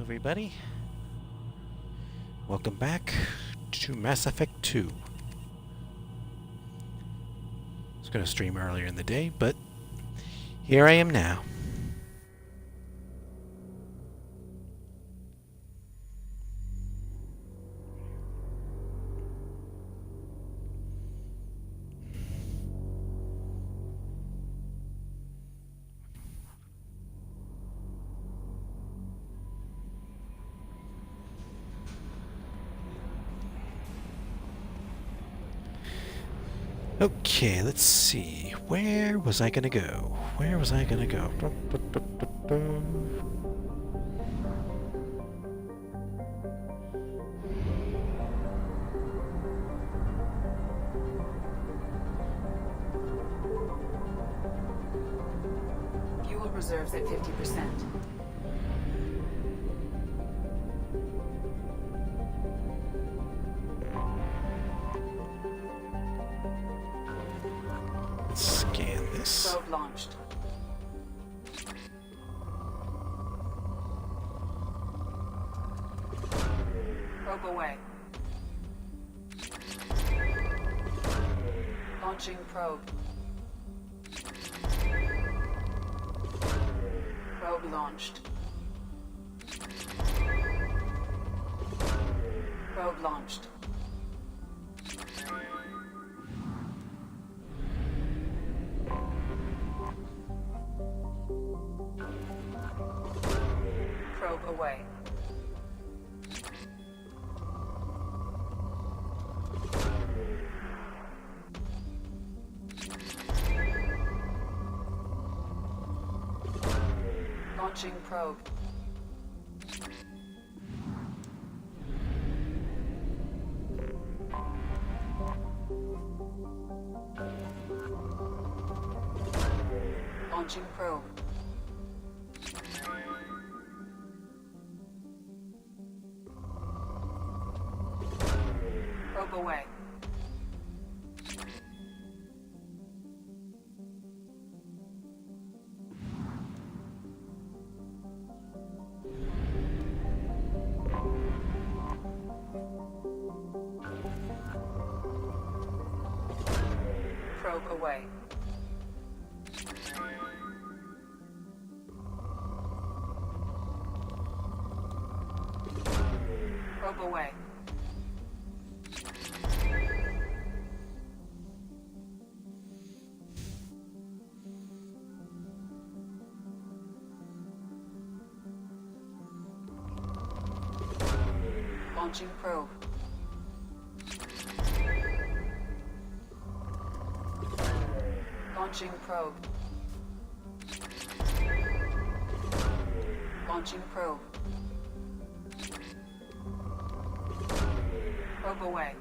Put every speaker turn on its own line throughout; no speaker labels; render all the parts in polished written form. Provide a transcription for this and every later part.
everybody. Welcome back to Mass Effect 2. I was going to stream earlier in the day, but here I am now. Okay, let's see. Where was I gonna go? Where was I gonna go?
Fuel reserves at 50%.
Let's scan this.
Probe launched. Probe away. Launching probe. Probe launched. Probe launched. Probe away. Launching probe. Launching probe. Probe away. Probe away. Probe away. Launching probe. Launching probe. Launching probe. Probe away.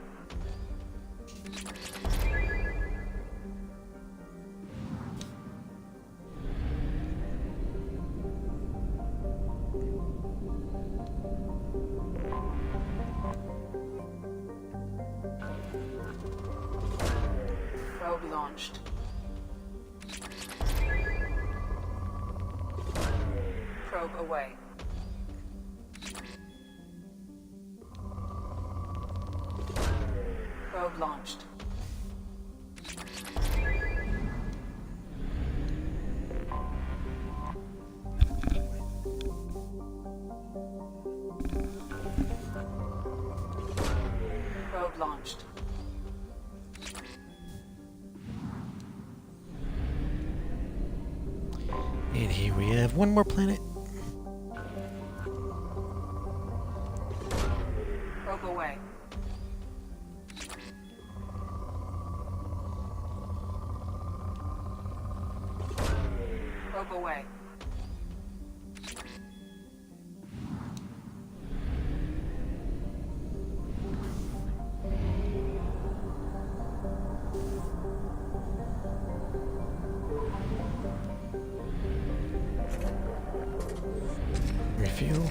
Probe launched. Probe away. Probe launched. Probe launched.
And here we have one more planet.
Probe away. Probe away.
Refuel.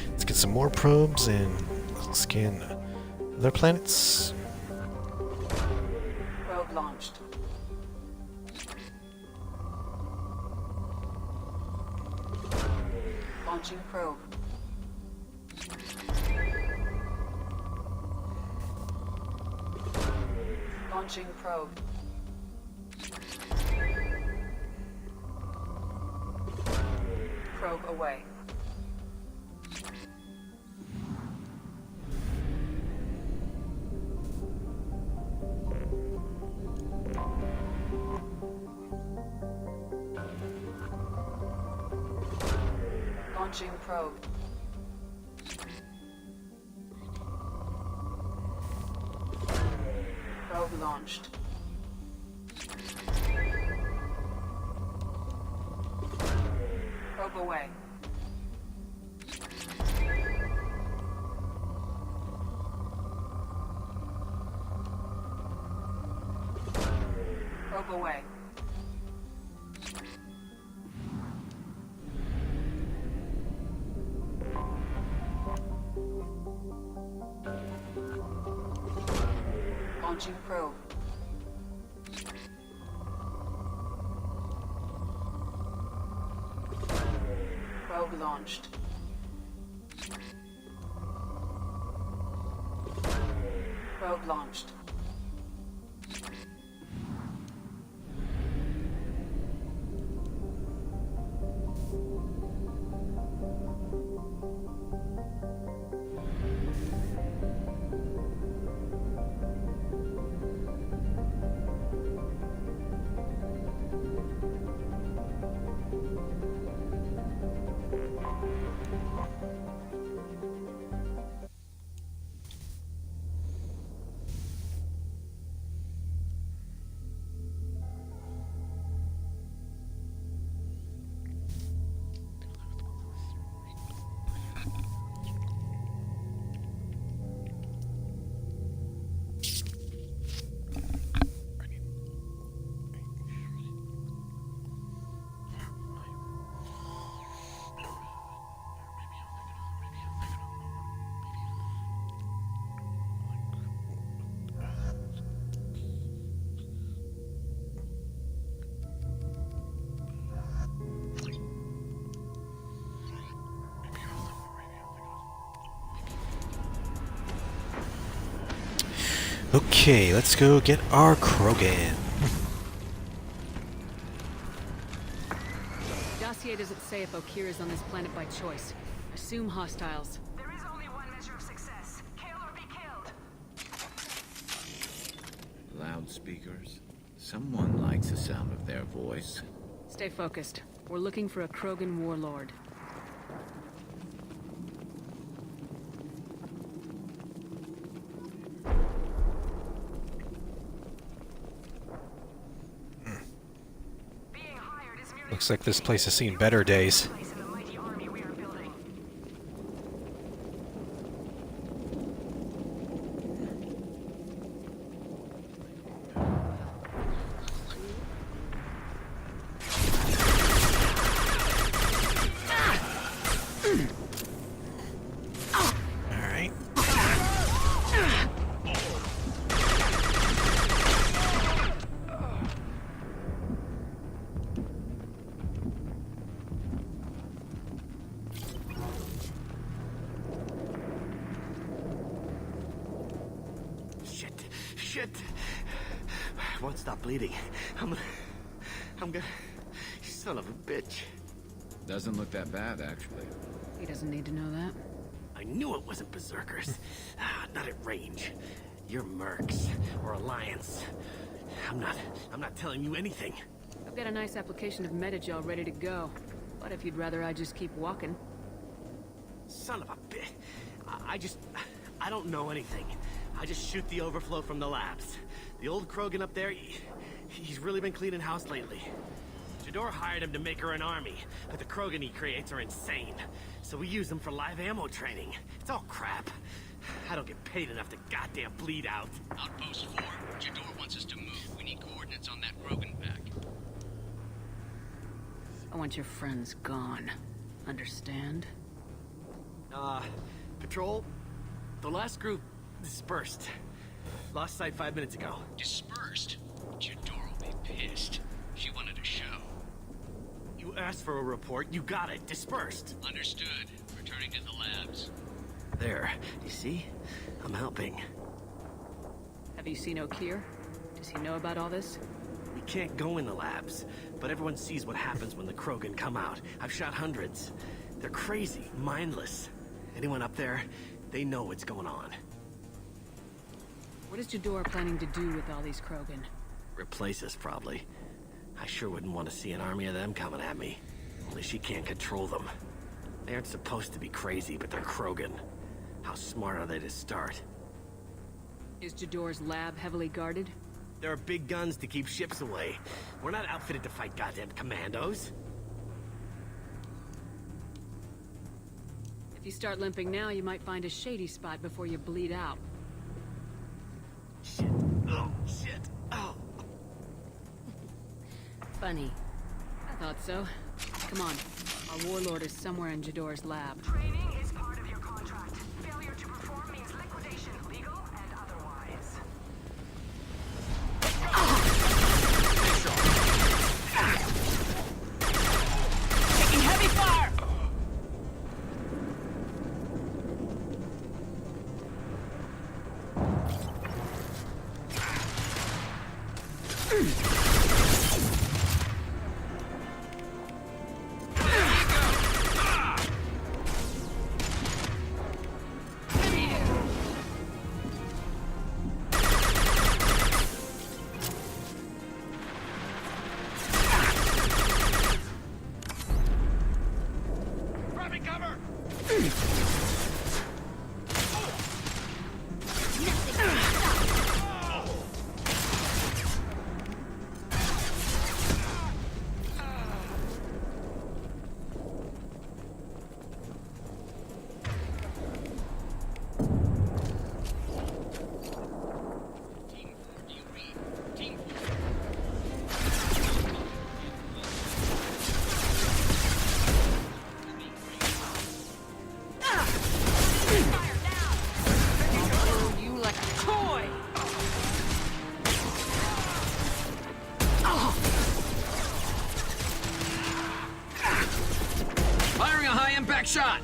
Let's get some more probes and scan other planets.
Probe launched. Launching probe. Launching probe. Probe away. Launching probe. Probe launched. Probe away. Probe away. Launching probe. Probe launched. Probe launched.
Okay, let's go get our Krogan.
Dossier doesn't say if Okeer is on this planet by choice. Assume hostiles.
There is only one measure of success. Kill or be killed.
Loudspeakers. Someone likes the sound of their voice.
Stay focused. We're looking for a Krogan warlord.
Being hired is merely
Looks like this place has seen better days.
place in the mighty army we are building.
Alright.
Shit. I won't stop bleeding. I'm gonna... Son of a bitch.
Doesn't look that bad, actually.
He doesn't need to know that.
I knew it wasn't Berserkers. Not at range. You're Mercs or Alliance. I'm not telling you anything.
I've got a nice application of Metagel ready to go. But if you'd rather I just keep walking.
Son of a bitch. I don't know anything. I just shoot the overflow from the labs. The old Krogan up there, he's really been cleaning house lately. Jador hired him to make her an army, but the Krogan he creates are insane. So we use them for live ammo training. It's all crap. I don't get paid enough to goddamn bleed out.
Outpost 4, Jador wants us to move. We need coordinates on that Krogan pack.
I want your friends gone. Understand?
Patrol, the last group dispersed. Lost sight 5 minutes ago.
Dispersed? Jador will be pissed. She wanted a show.
You asked for a report, you got it. Dispersed.
Understood. Returning to the labs.
There, you see? I'm helping.
Have you seen Okeer? Does he know about all this?
We can't go in the labs, but everyone sees what happens when the Krogan come out. I've shot hundreds. They're crazy, mindless. Anyone up there, they know what's going on.
What is Jador planning to do with all these Krogan?
Replace us, probably. I sure wouldn't want to see an army of them coming at me. Only she can't control them. They aren't supposed to be crazy, but they're Krogan. How smart are they to start?
Is Jador's lab heavily guarded?
There are big guns to keep ships away. We're not outfitted to fight goddamn commandos.
If you start limping now, you might find a shady spot before you bleed out.
Shit. Oh, shit. Oh.
Funny. I thought so. Come on. Our warlord is somewhere in Jador's lab.
Training is part of your contract. Failure to perform means liquidation, legal and otherwise.
Taking heavy fire!
Grabbing cover!
Team 4, do you read? Team 4.
You like a toy!
Firing a high-impact shot!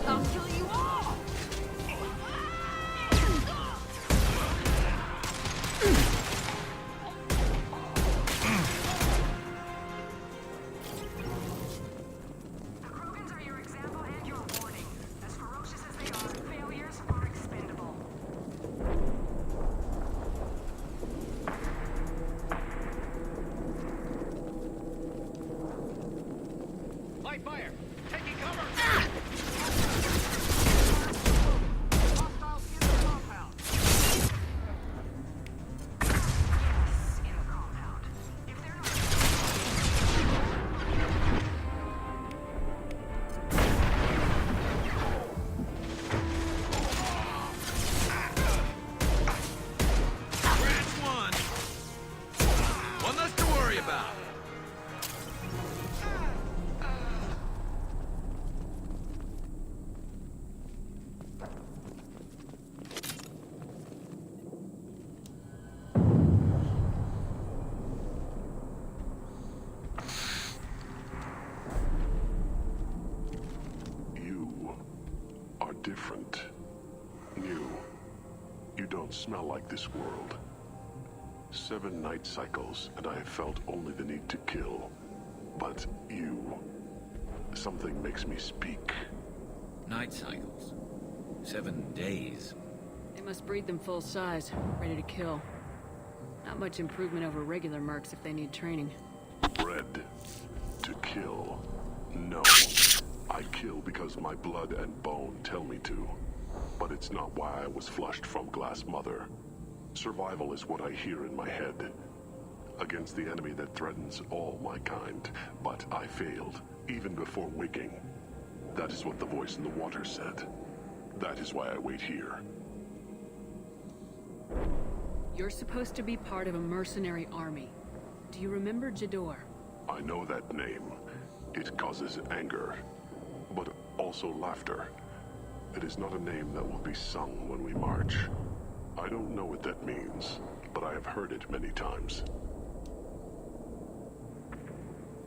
I'll kill you all!
The Krogans are your example and your warning. As ferocious as they are, failures are expendable.
Light fire! Taking cover! Hostiles in the compound!
Yes, in the compound. If they're not...
Branch one! One less to worry about.
You are different. New. You don't smell like this world. 7 night cycles, and I have felt only the need to kill. But you... something makes me speak.
Night cycles. 7 days.
They must breed them full size, ready to kill. Not much improvement over regular mercs if they need training.
Bred to kill. No. I kill because my blood and bone tell me to. But it's not why I was flushed from Glass Mother. Survival is what I hear in my head. Against the enemy that threatens all my kind. But I failed, even before waking. That is what the voice in the water said. That is why I wait here.
You're supposed to be part of a mercenary army. Do you remember Jador?
I know that name. It causes anger, but also laughter. It is not a name that will be sung when we march. I don't know what that means, but I have heard it many times.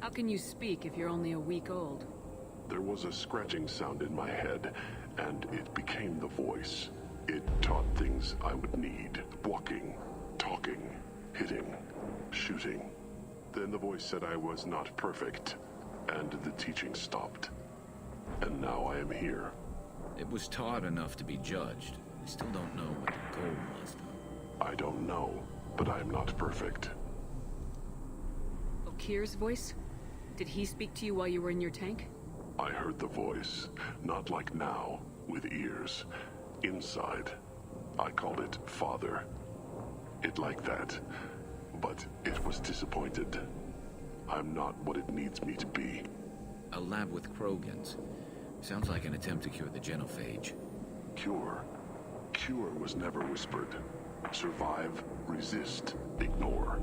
How can you speak if you're only a week old?
There was a scratching sound in my head, and it became the voice. It taught things I would need. Walking, talking, hitting, shooting. Then the voice said I was not perfect, and the teaching stopped. And now I am here.
It was taught enough to be judged. I still don't know what the goal was, though.
I don't know, but I am not perfect.
Okir's voice? Did he speak to you while you were in your tank?
I heard the voice, not like now, with ears. Inside. I called it Father. It like that, but it was disappointed. I'm not what it needs me to be.
A lab with Krogans. Sounds like an attempt to cure the genophage.
Cure? Cure was never whispered. Survive, resist, ignore.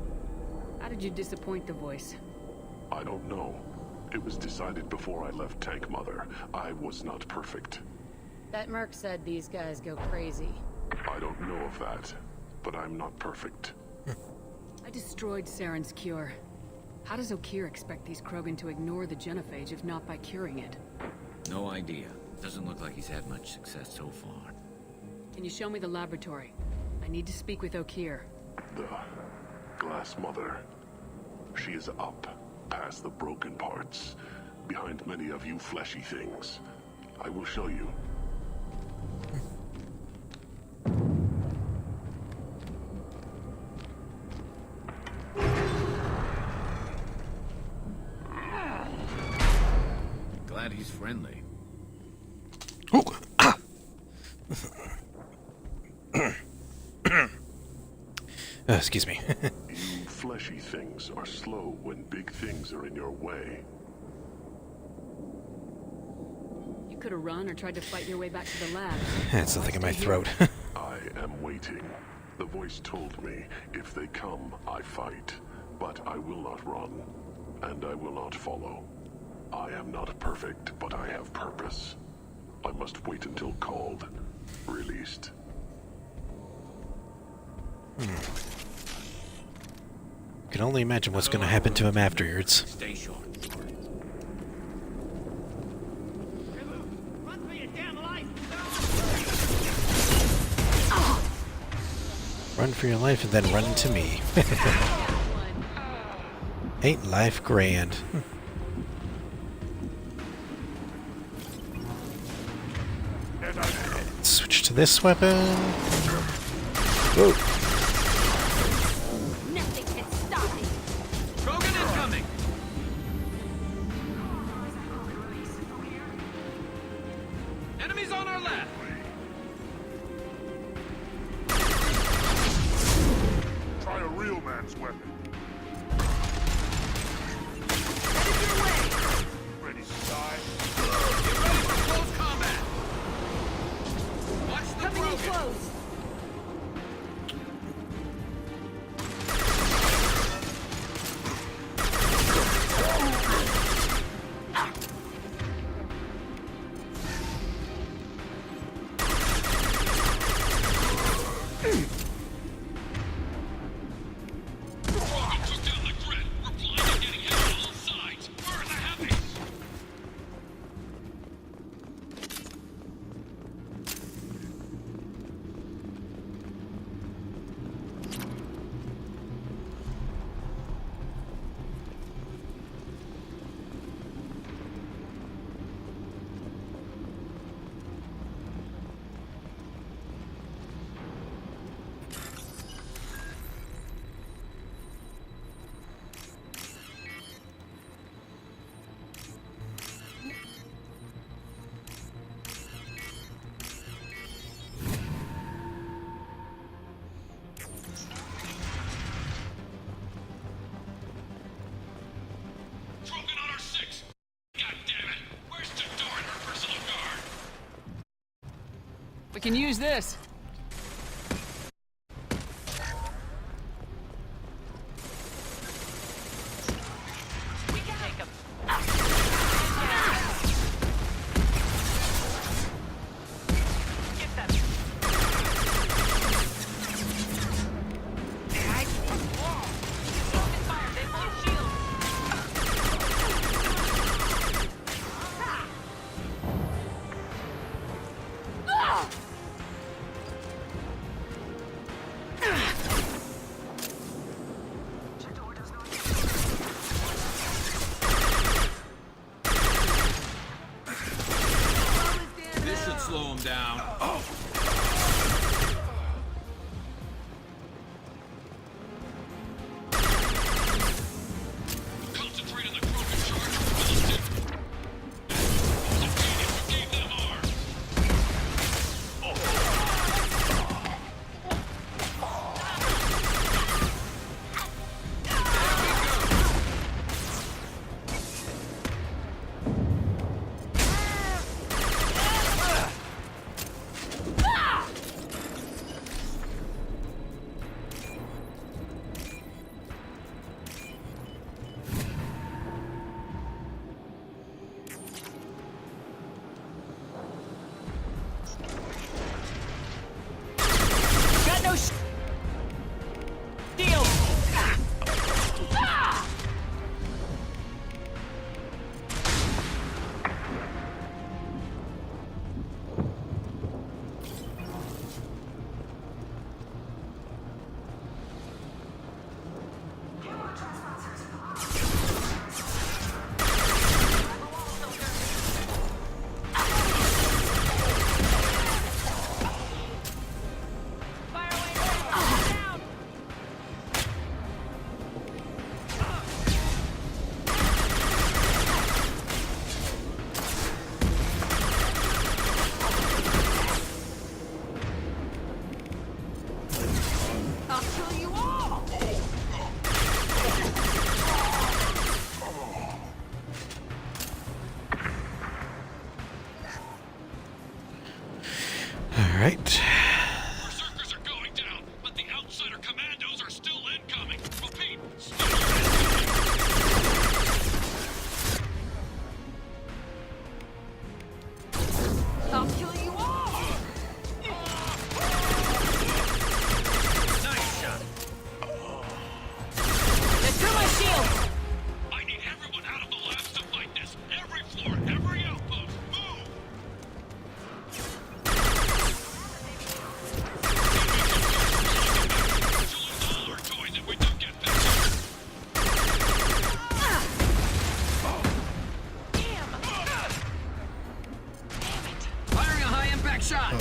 How did you disappoint the voice?
I don't know. It was decided before I left Tank Mother. I was not perfect.
That Merc said these guys go crazy.
I don't know of that, but I'm not perfect.
I destroyed Saren's cure. How does Okir expect these Krogan to ignore the genophage if not by curing it?
No idea. Doesn't look like he's had much success so far.
Can you show me the laboratory? I need to speak with Okir.
The Glass Mother. She is up, past the broken parts, behind many of you fleshy things. I will show you.
Glad he's friendly.
Ooh. Ah. Excuse me.
You fleshy things are slow when big things are in your way.
You could have run or tried to fight your way back to the lab.
Had something in my throat.
I am waiting. The voice told me, if they come, I fight. But I will not run, and I will not follow. I am not perfect, but I have purpose. I must wait until called, released.
Can only imagine what's going to happen to him afterwards.
Stay sharp.
Run for your damn life!
Run for your life and then run into me. Ain't life grand? Switch to this weapon. Whoa.
Nothing can stop me.
Krogan incoming! Enemies on our left!
Try a real man's weapon. Ready to die?
Get ready for close combat! Watch the
Coming in
Krogan!
close.
Krogan took down the grid. We're blind and getting hit on all sides. Where are the heavies? Krogan on our 6. God damn it. Where's Tador and her personal guard?
We can use this.
We can take him. Get them. They're hiding in the wall. Fire, they won't shield.
right.
Berserkers are going down, but the outsider commandos are still incoming. Repeat,
I'll kill you all!
Nice shot.
Let's do my shield!
I need everyone out of the labs to fight this. Every floor, every outpost, move! We'll lose all our toys if we don't get fixed.
Firing a high-impact shot.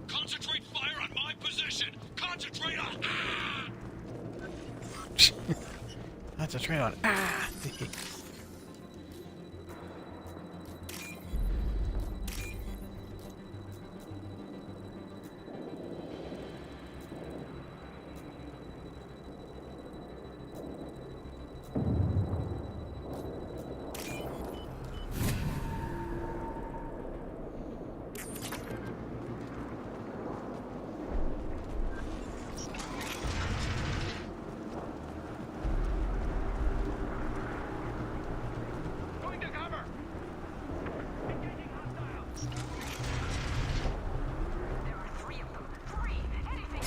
Concentrate fire on my position. Concentrate on.
Concentrate on.
Going to cover. Engaging hostiles.
There are 3 of them. 3! Anything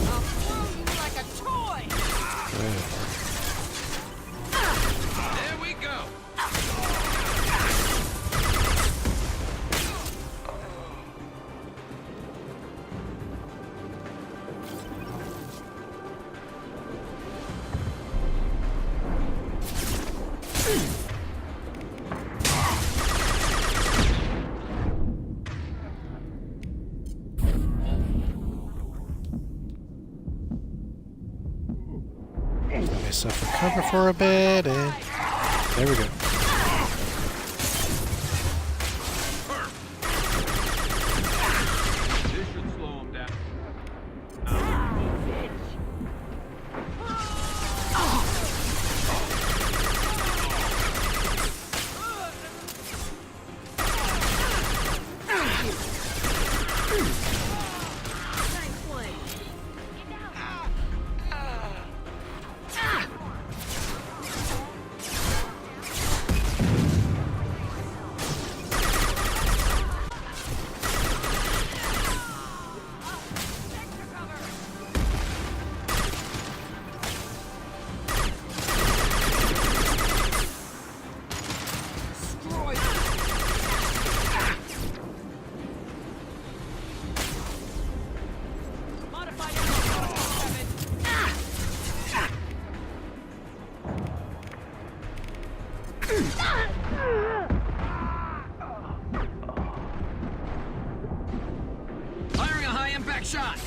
I'll throw you like a toy!
There we go.
Let myself recover for a bit, and there we go.
This should slow him down. Firing a high-impact shot.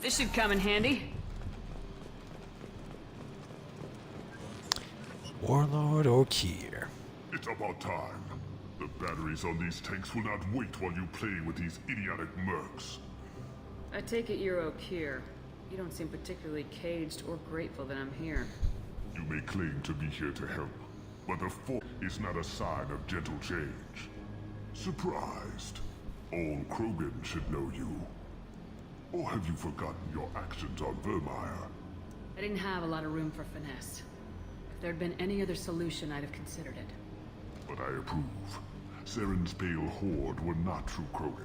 This should come in handy.
Warlord Orkir.
It's about time. The batteries on these tanks will not wait while you play with these idiotic mercs.
I take it you're Okir. You don't seem particularly caged or grateful that I'm here.
You may claim to be here to help, but the force is not a sign of gentle change. Surprised? All Krogan should know you. Or have you forgotten your actions on Vermeer?
I didn't have a lot of room for finesse. If there'd been any other solution, I'd have considered it.
But I approve. Saren's pale horde were not true Krogan.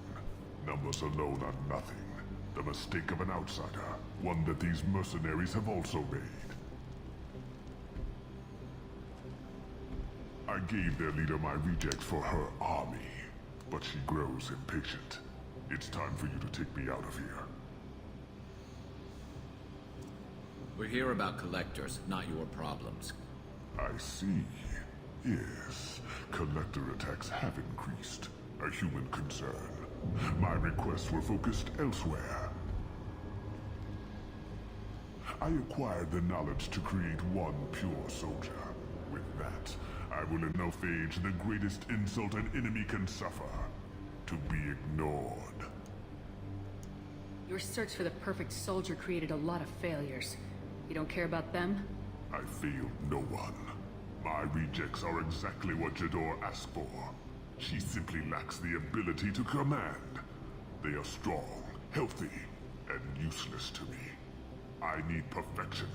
Numbers alone are nothing. The mistake of an outsider, one that these mercenaries have also made. I gave their leader my rejects for her army, but she grows impatient. It's time for you to take me out of here.
We're here about collectors, not your problems.
I see. Yes, collector attacks have increased. A human concern. My requests were focused elsewhere. I acquired the knowledge to create one pure soldier. With that, I will enophage the greatest insult an enemy can suffer. To be ignored.
Your search for the perfect soldier created a lot of failures. You don't care about them?
I failed no one. My rejects are exactly what Jador asked for. She simply lacks the ability to command. They are strong, healthy, and useless to me. I need perfection.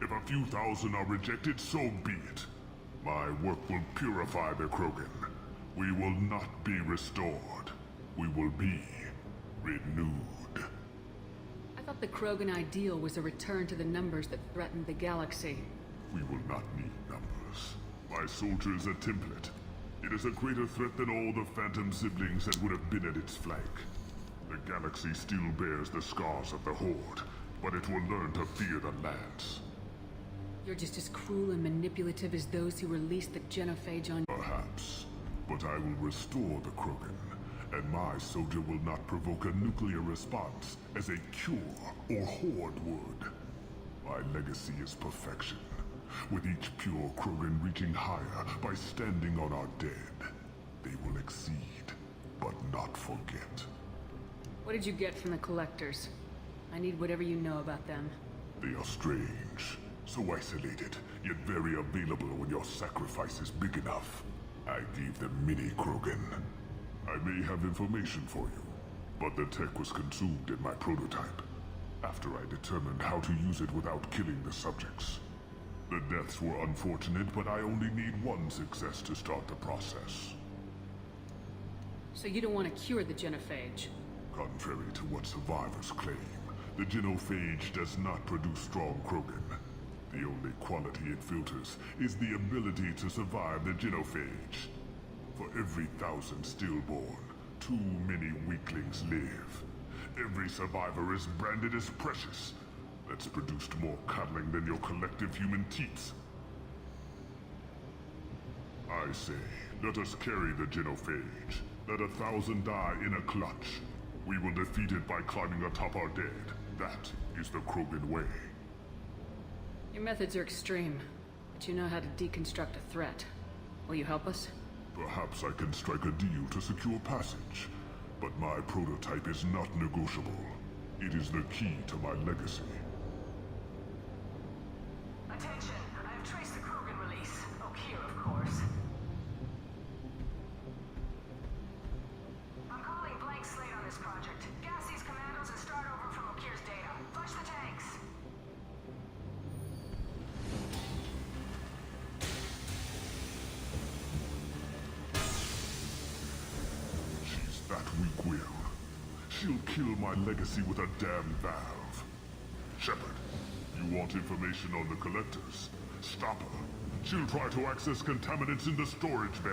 If a few thousand are rejected, so be it. My work will purify the Krogan. We will not be restored. We will be renewed.
I thought the Krogan ideal was a return to the numbers that threatened the galaxy.
We will not need numbers. My soldier is a template. It is a greater threat than all the Phantom siblings that would have been at its flank. The galaxy still bears the scars of the Horde, but it will learn to fear the Lance.
You're just as cruel and manipulative as those who released the genophage on...
Perhaps, but I will restore the Krogan, and my soldier will not provoke a nuclear response as a cure or Horde would. My legacy is perfection, with each pure Krogan reaching higher by standing on our dead. They will exceed, but not forget.
What did you get from the Collectors? I need whatever you know about them.
They are strange, so isolated, yet very available when your sacrifice is big enough. I gave them mini Krogan. I may have information for you, but the tech was consumed in my prototype, after I determined how to use it without killing the subjects. The deaths were unfortunate, but I only need one success to start the process.
So you don't want to cure the genophage?
Contrary to what survivors claim, the genophage does not produce strong Krogan. The only quality it filters is the ability to survive the genophage. For every 1,000 stillborn, too many weaklings live. Every survivor is branded as precious. That's produced more cuddling than your collective human teats. I say, let us carry the genophage. Let 1,000 die in a clutch. We will defeat it by climbing atop our dead. That is the Krogan way.
Your methods are extreme, but you know how to deconstruct a threat. Will you help us?
Perhaps I can strike a deal to secure passage. But my prototype is not negotiable. It is the key to my legacy.
Attention, I have traced the Krogan release. Okir, of course. I'm calling blank slate on this project. Gas these commandos and start over from Okir's data. Flush the tanks.
She's that weak-willed. She'll kill my legacy with a damn valve. Shepard, you want information on the Collectors? Stop her. She'll try to access contaminants in the storage bay.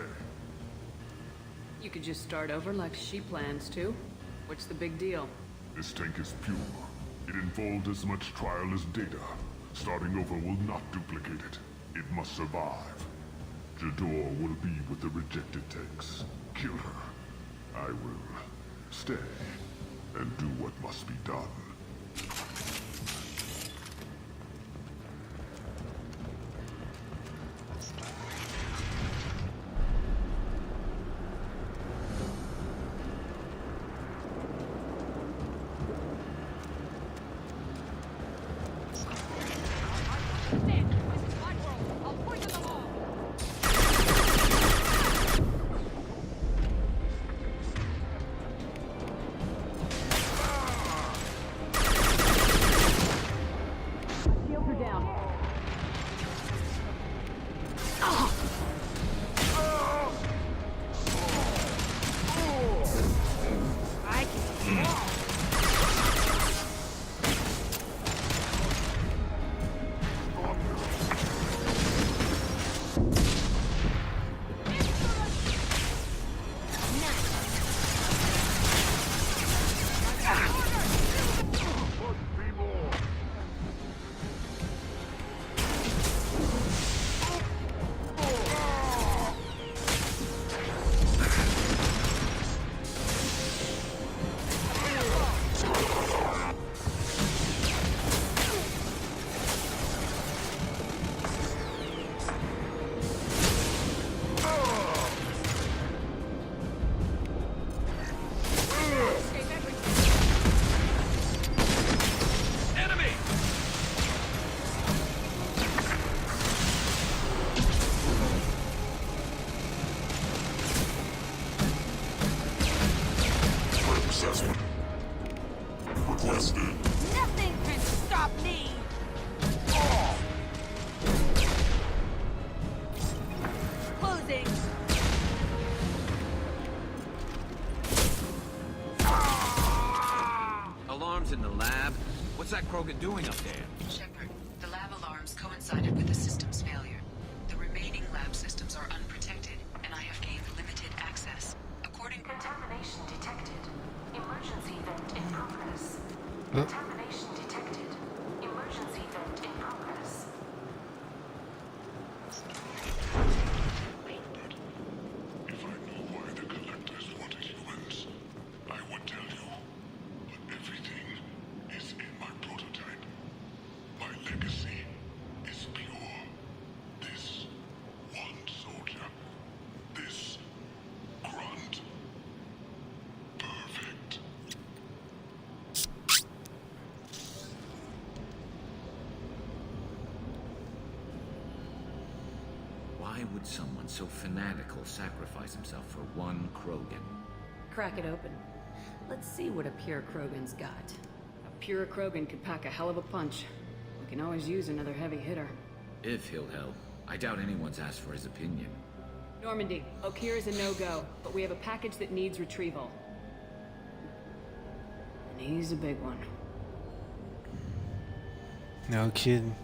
You could just start over like she plans to. What's the big deal?
This tank is pure. It involved as much trial as data. Starting over will not duplicate it. It must survive. Jador will be with the rejected tanks. Kill her. I will stay and do what must be done.
Shields are down.
I can walk. Nothing can stop me. Closing.
Alarms in the lab? What's that Krogan doing up there?
Shepard, the lab alarms coincided with the system's failure. The remaining lab systems are unprotected, and I have gained limited access. According to
Contamination detected. Emergency vent in progress. Contamination detected. Emergency vent in progress.
Robert, if I knew why the Collectors wanted humans, I would tell you. But everything is in my prototype. My legacy is pure. This one soldier. This grunt. Perfect.
Why would someone so fanatical sacrifice himself for one Krogan?
Crack it open. Let's see what a pure Krogan's got. A pure Krogan could pack a hell of a punch. We can always use another heavy hitter.
If he'll help. I doubt anyone's asked for his opinion.
Normandy, Okeer is a no-go, but we have a package that needs retrieval. And he's a big one.
No kidding.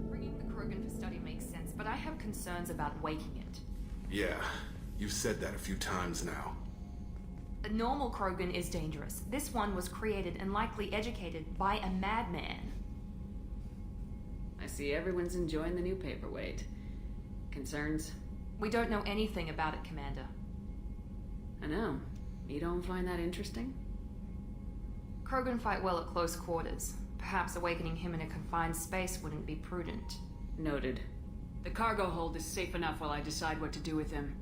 Bringing the Krogan for study makes sense, but I have concerns about waking it.
Yeah, you've said that a few times now.
A normal Krogan is dangerous. This one was created and likely educated by a madman.
I see everyone's enjoying the new paperweight. Concerns?
We don't know anything about it, Commander.
I know. You don't find that interesting?
Krogan fight well at close quarters. Perhaps awakening him in a confined space wouldn't be prudent.
Noted. The cargo hold is safe enough while I decide what to do with him.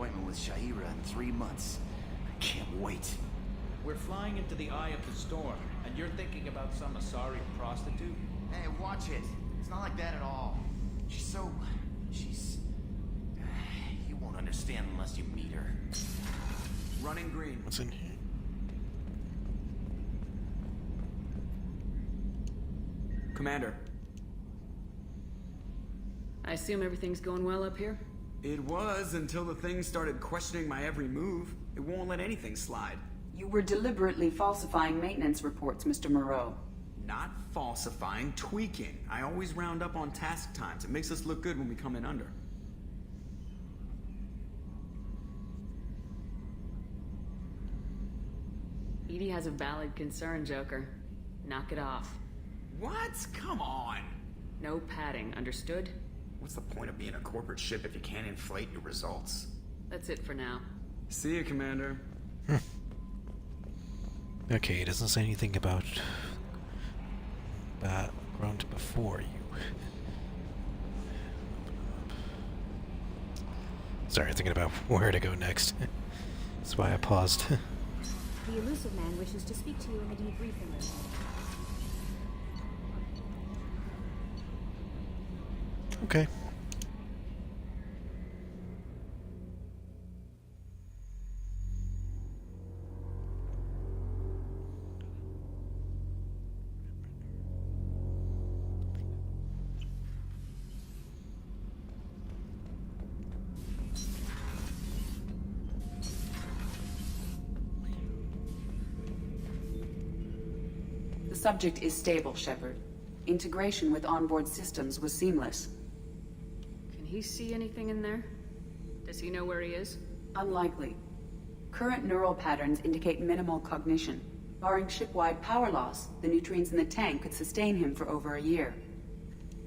appointment with Shaira in 3 months. I can't wait.
We're flying into the eye of the storm, and you're thinking about some Asari prostitute?
Hey, watch it. It's not like that at all. She's... You won't understand unless you meet her. Running green.
What's in here?
Commander.
I assume everything's going well up here?
It was until the thing started questioning my every move. It won't let anything slide.
You were deliberately falsifying maintenance reports, Mr. Moreau.
Not falsifying, tweaking. I always round up on task times. It makes us look good when we come in under.
EDI has a valid concern, Joker. Knock it off.
What? Come on!
No padding, understood?
What's the point of being a corporate ship if you can't inflate your results?
That's it for now.
See you, Commander.
Okay, it doesn't say anything about Grunt before you. Sorry, thinking about where to go next. That's why I paused.
The Elusive Man wishes to speak to you in the debriefing room.
Okay.
The subject is stable, Shepard. Integration with onboard systems was seamless.
Can he see anything in there? Does he know where he is?
Unlikely. Current neural patterns indicate minimal cognition. Barring ship-wide power loss, the nutrients in the tank could sustain him for over a year.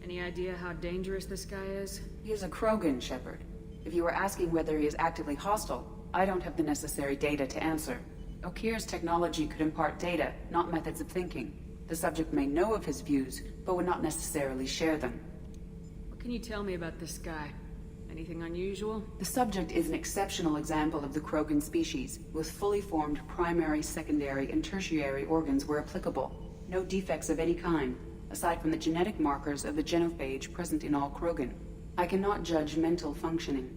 Any idea how dangerous this guy is?
He is a Krogan, Shepard. If you were asking whether he is actively hostile, I don't have the necessary data to answer. Okeer's technology could impart data, not methods of thinking. The subject may know of his views, but would not necessarily share them.
What can you tell me about this guy? Anything unusual?
The subject is an exceptional example of the Krogan species, with fully formed primary, secondary, and tertiary organs where applicable. No defects of any kind, aside from the genetic markers of the genophage present in all Krogan. I cannot judge mental functioning.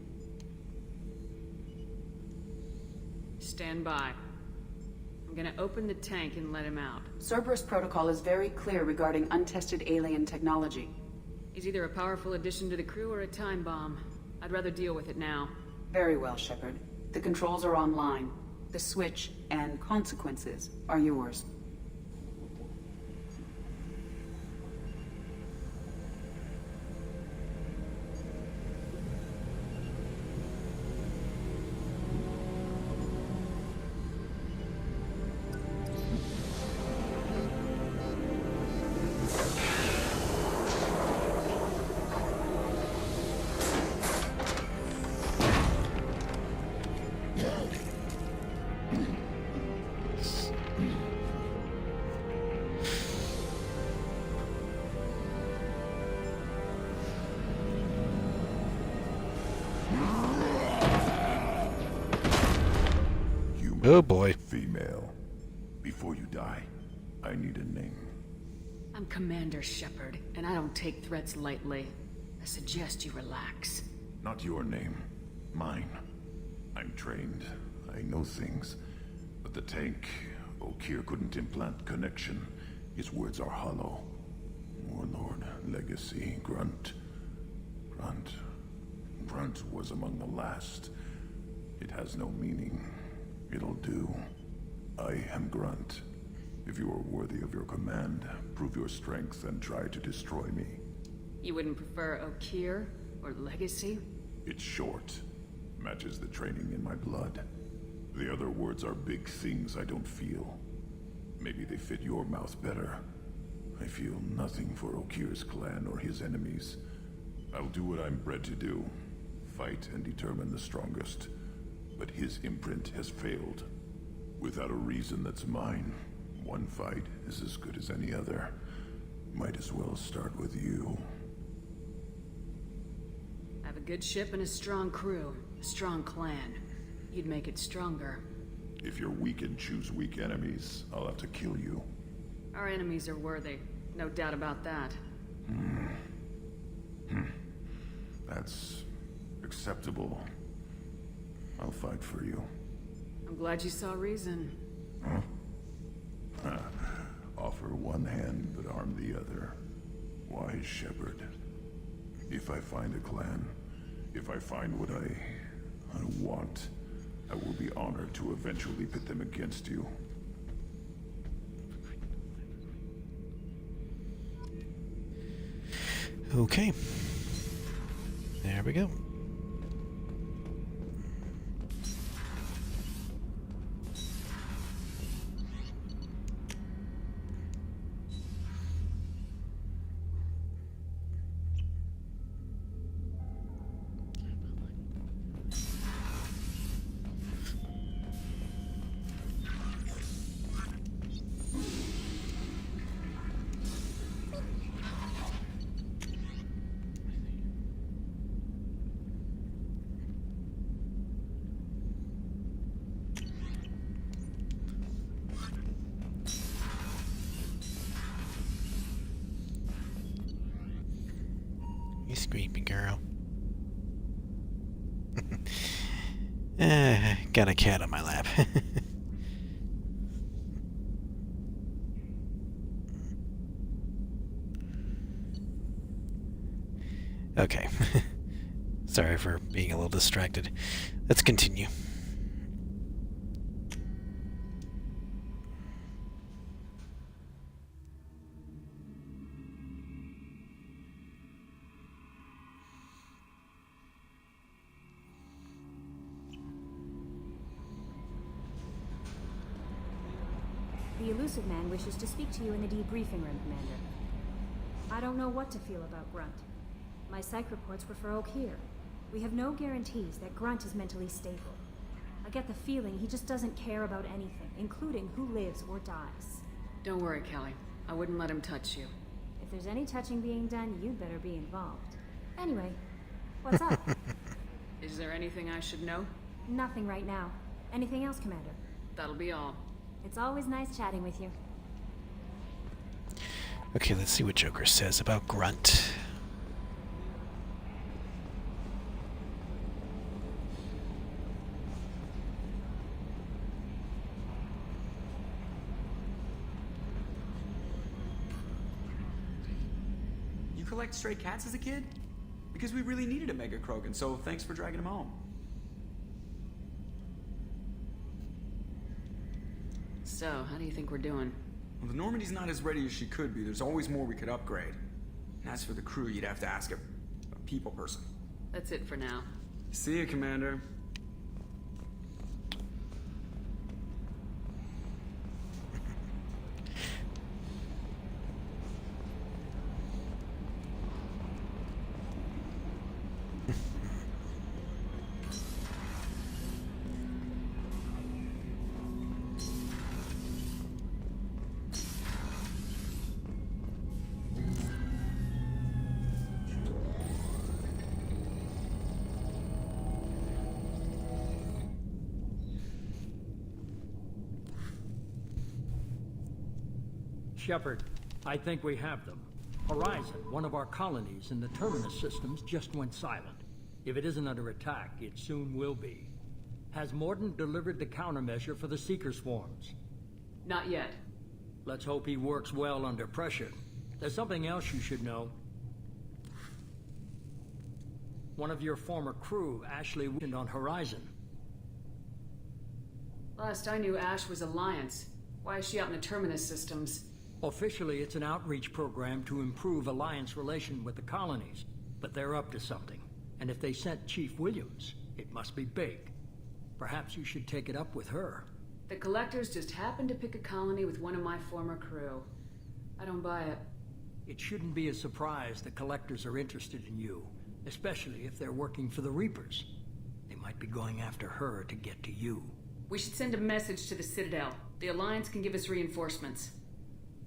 Stand by. I'm gonna open the tank and let him out.
Cerberus protocol is very clear regarding untested alien technology.
He's either a powerful addition to the crew or a time bomb. I'd rather deal with it now.
Very well, Shepard. The controls are online. The switch and consequences are yours.
Oh boy.
Female. Before you die, I need a name.
I'm Commander Shepard, and I don't take threats lightly. I suggest you relax.
Not your name. Mine. I'm trained. I know things. But the tank, Okeer couldn't implant connection. His words are hollow. Warlord, Legacy, Grunt. Grunt was among the last. It has no meaning. It'll do. I am Grunt. If you are worthy of your command, prove your strength and try to destroy me.
You wouldn't prefer Okeer or Legacy?
It's short. Matches the training in my blood. The other words are big things I don't feel. Maybe they fit your mouth better. I feel nothing for Okeer's clan or his enemies. I'll do what I'm bred to do. Fight and determine the strongest. But his imprint has failed. Without a reason that's mine, one fight is as good as any other. Might as well start with you.
I have a good ship and a strong crew. strong clan. You'd make it stronger.
If you're weak and choose weak enemies, I'll have to kill you.
Our enemies are worthy. No doubt about that.
That's acceptable. I'll fight for you.
I'm glad you saw reason.
Offer one hand, but arm the other. Wise shepherd. If I find a clan, if I find what I want, I will be honored to eventually pit them against you.
Okay. There we go. You screaming girl. Got a cat on my lap. Okay. Sorry for being a little distracted. Let's continue.
The Elusive Man wishes to speak to you in the debriefing room, Commander. I don't know what to feel about Grunt. My psych reports refer Oak here. We have no guarantees that Grunt is mentally stable. I get the feeling he just doesn't care about anything, including who lives or dies.
Don't worry, Kelly. I wouldn't let him touch you.
If there's any touching being done, you'd better be involved. Anyway, what's up?
Is there anything I should know?
Nothing right now. Anything else, Commander?
That'll be all.
It's always nice chatting with you.
Okay, let's see what Joker says about Grunt.
You collect stray cats as a kid? Because we really needed a Mega Krogan, so thanks for dragging him home.
So, how do you think we're doing?
Well, the Normandy's not as ready as she could be. There's always more we could upgrade. And as for the crew, you'd have to ask a people person.
That's it for now.
See you, Commander.
Shepard, I think we have them. Horizon, one of our colonies in the Terminus systems, just went silent. If it isn't under attack, it soon will be. Has Mordin delivered the countermeasure for the Seeker swarms?
Not yet.
Let's hope he works well under pressure. There's something else you should know. One of your former crew, Ashley, went on Horizon.
Last I knew, Ash was Alliance. Why is she out in the Terminus systems?
Officially, it's an outreach program to improve Alliance relation with the colonies, but they're up to something. And if they sent Chief Williams, it must be big. Perhaps you should take it up with her.
The Collectors just happened to pick a colony with one of my former crew. I don't buy it.
It shouldn't be a surprise the Collectors are interested in you, especially if they're working for the Reapers. They might be going after her to get to you.
We should send a message to the Citadel. The Alliance can give us reinforcements.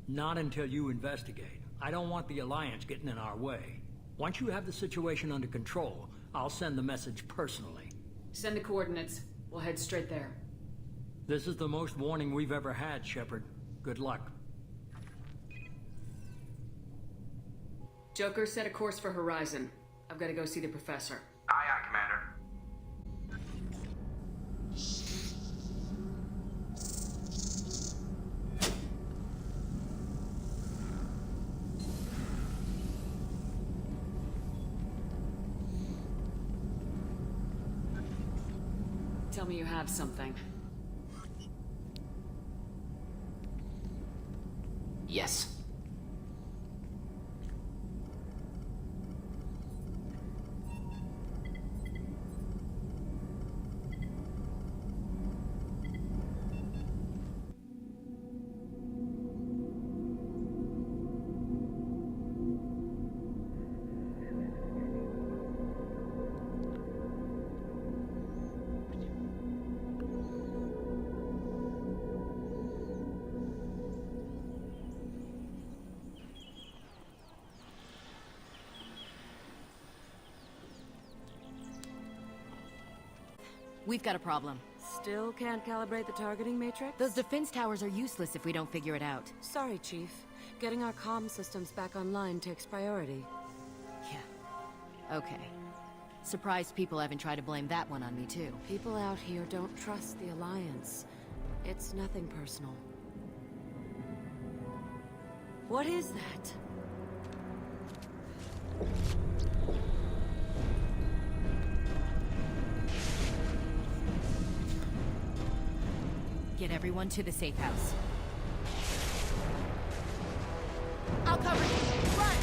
Not until you investigate. I don't want the Alliance getting in our way. Once you have the situation under control, I'll send the message personally.
Send the coordinates. We'll head straight there.
This is the most warning we've ever had, Shepard. Good luck.
Joker, set a course for Horizon. I've got to go see the professor.
Aye, aye, Commander.
Tell me you have something.
Yes.
We've got a problem.
Still can't calibrate the targeting matrix?
Those defense towers are useless if we don't figure it out.
Sorry, Chief. Getting our comm systems back online takes priority.
Yeah. Okay. Surprised people haven't tried to blame that one on me, too.
People out here don't trust the Alliance. It's nothing personal. What is that?
Get everyone to the safe house. I'll cover you. Run!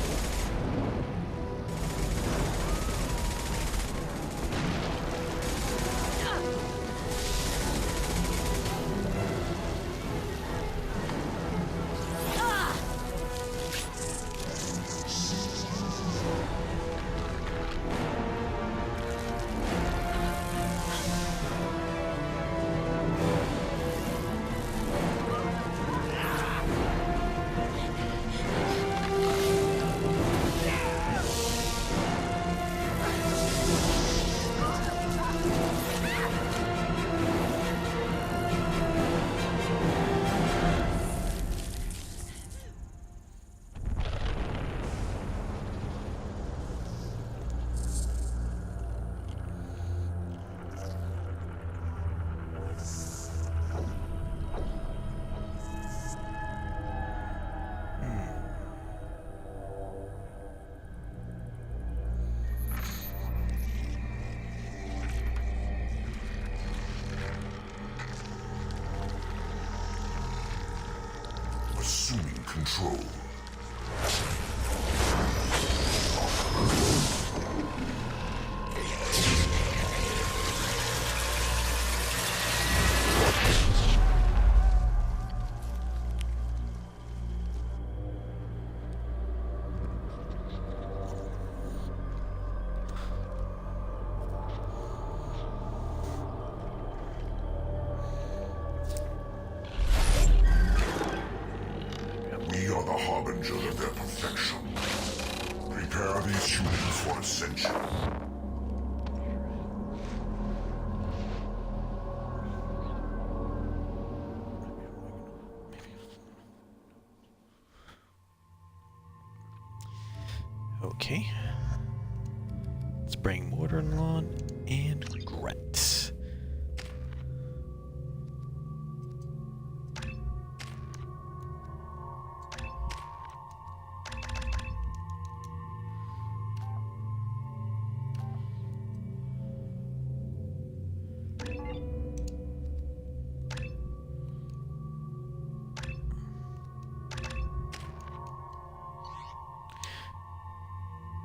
Assuming control. We are the harbinger of their perfection. Prepare these humans for ascension.
Okay. Let's bring Mordenlawn and Grunt.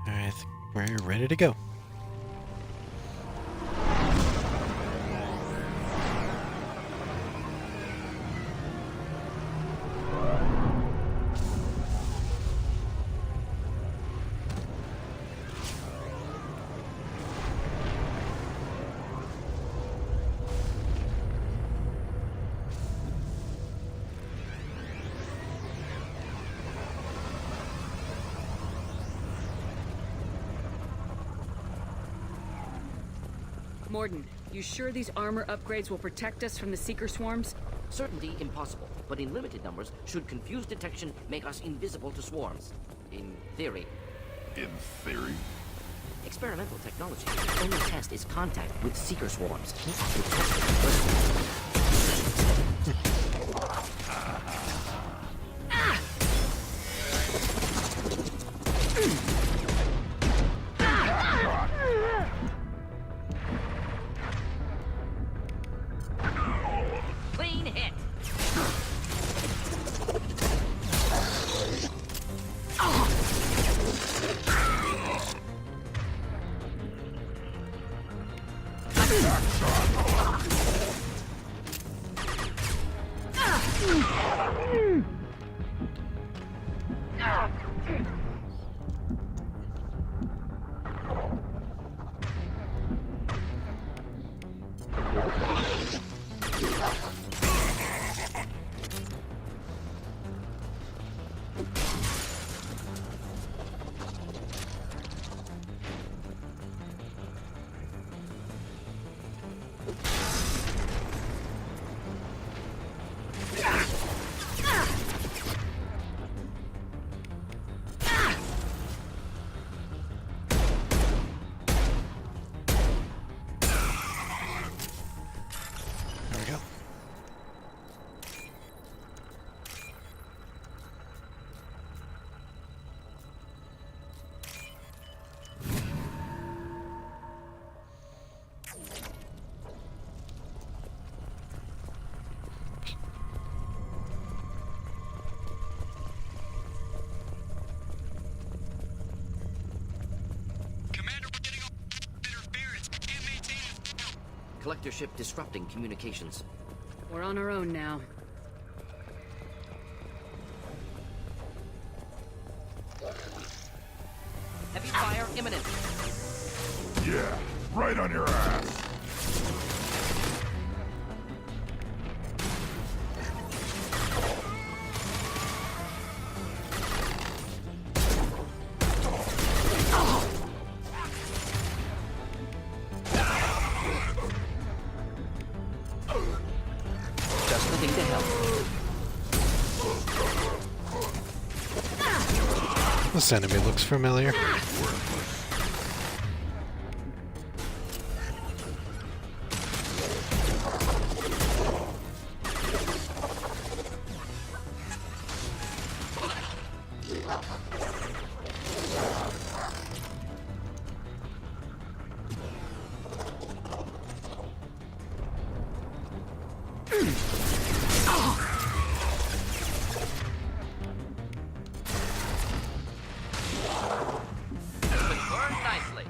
I think we're ready to go.
Mordin, You sure these armor upgrades will protect us from the Seeker swarms?
Certainty impossible, but in limited numbers, should confused detection make us invisible to swarms. In theory.
In theory?
Experimental technology. The only test is contact with Seeker swarms. We'll test it first. Clean hit.
There we go.
Collector ship disrupting communications.
We're on our own now.
Heavy fire imminent.
Yeah, right on your ass.
Just the thing to help.
This enemy looks familiar.
Burn nicely.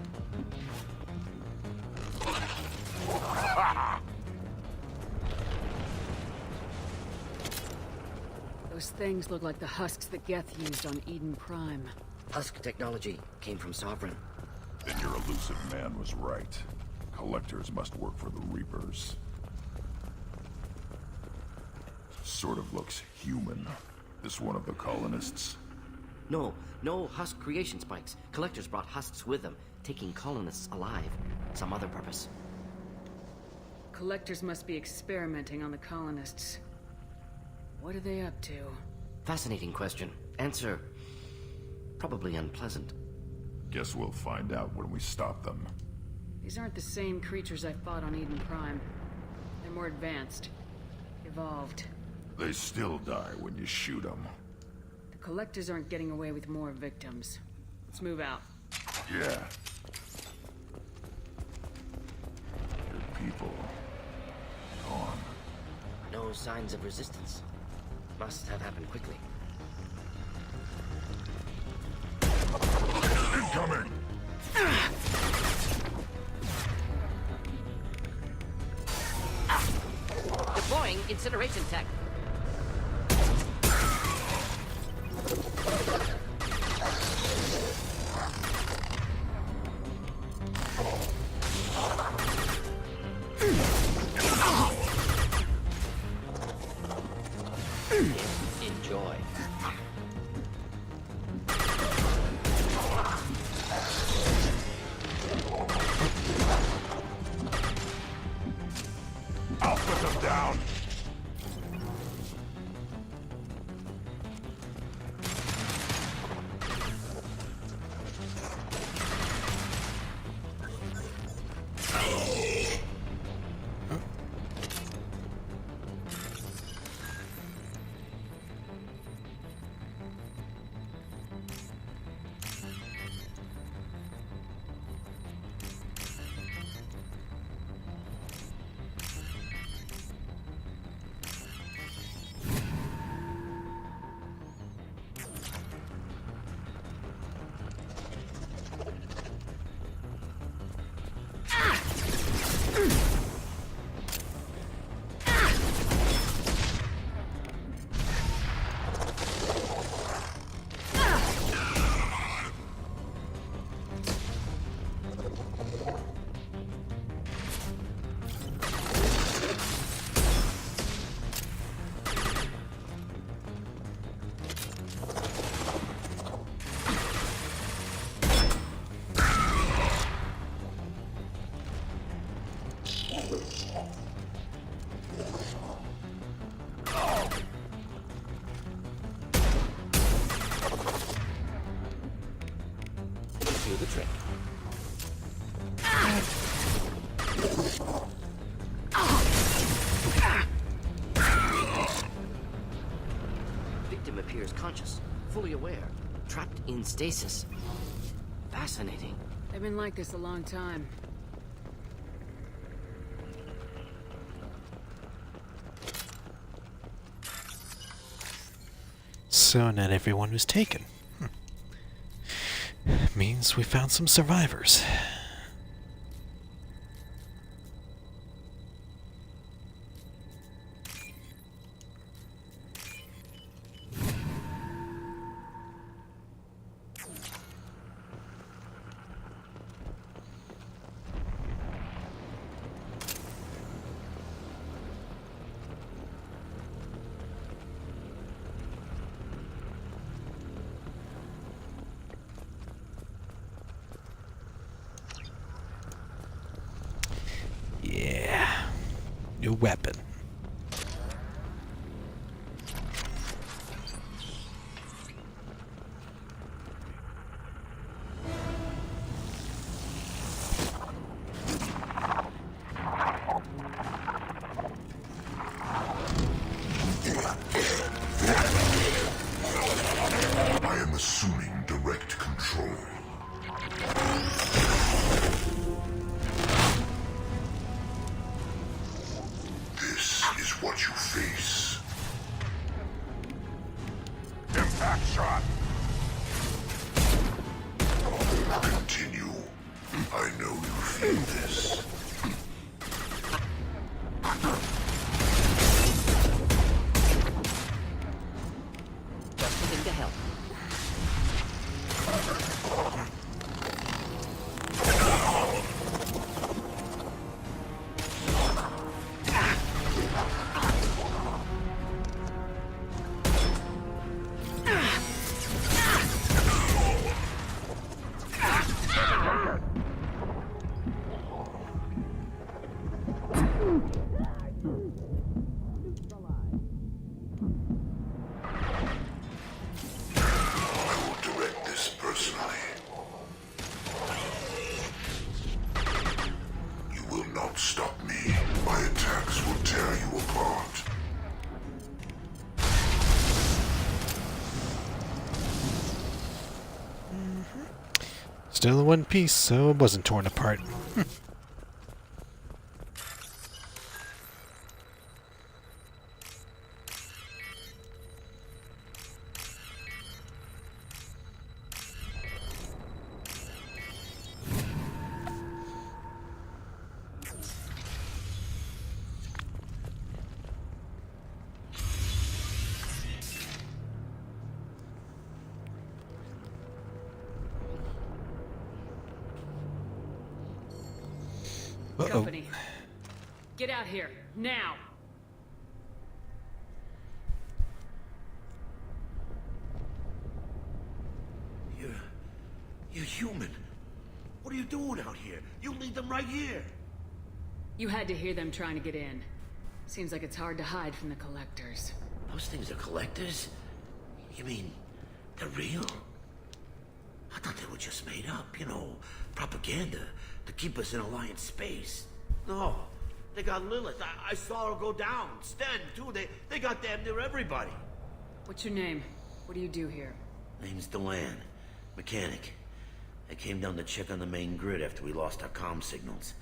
Those things look like the husks that Geth used on Eden Prime.
Husk technology came from Sovereign.
Then your elusive man was right. Collectors must work for the Reapers. Sort of looks human. This one of the colonists?
No husk creation spikes. Collectors brought husks with them, taking colonists alive. Some other purpose.
Collectors must be experimenting on the colonists. What are they up to?
Fascinating question. Answer, probably unpleasant.
Guess we'll find out when we stop them.
These aren't the same creatures I fought on Eden Prime. They're more advanced. Evolved.
They still die when you shoot them.
The Collectors aren't getting away with more victims. Let's move out.
Yeah. Your people... gone.
No signs of resistance. Must have happened quickly.
Incoming!
Deploying incineration tech. Enjoy.
down.
Do the trick. Victim appears conscious, fully aware, trapped in stasis. Fascinating.
They've been like this a long time.
So not everyone was taken. Means we found some survivors. Yeah. New weapon.
I am assuming direct control. This is what you face. Impact shot. Continue. I know you feel this.
Just a thing to help.
I will direct this personally. You will not stop me. My attacks will tear you apart.
Still in one piece, so it wasn't torn apart.
Company. Get out here, now!
You're human. What are you doing out here? You lead them right here.
You had to hear them trying to get in. Seems like it's hard to hide from the Collectors.
Those things are collectors? You mean, they're real? I thought they were just made up, you know, propaganda to keep us in Alliance space.
No, they got Lilith. I saw her go down. Sten, too. They got damn near everybody.
What's your name? What do you do here?
Name's Delan, mechanic. I came down to check on the main grid after we lost our comm signals.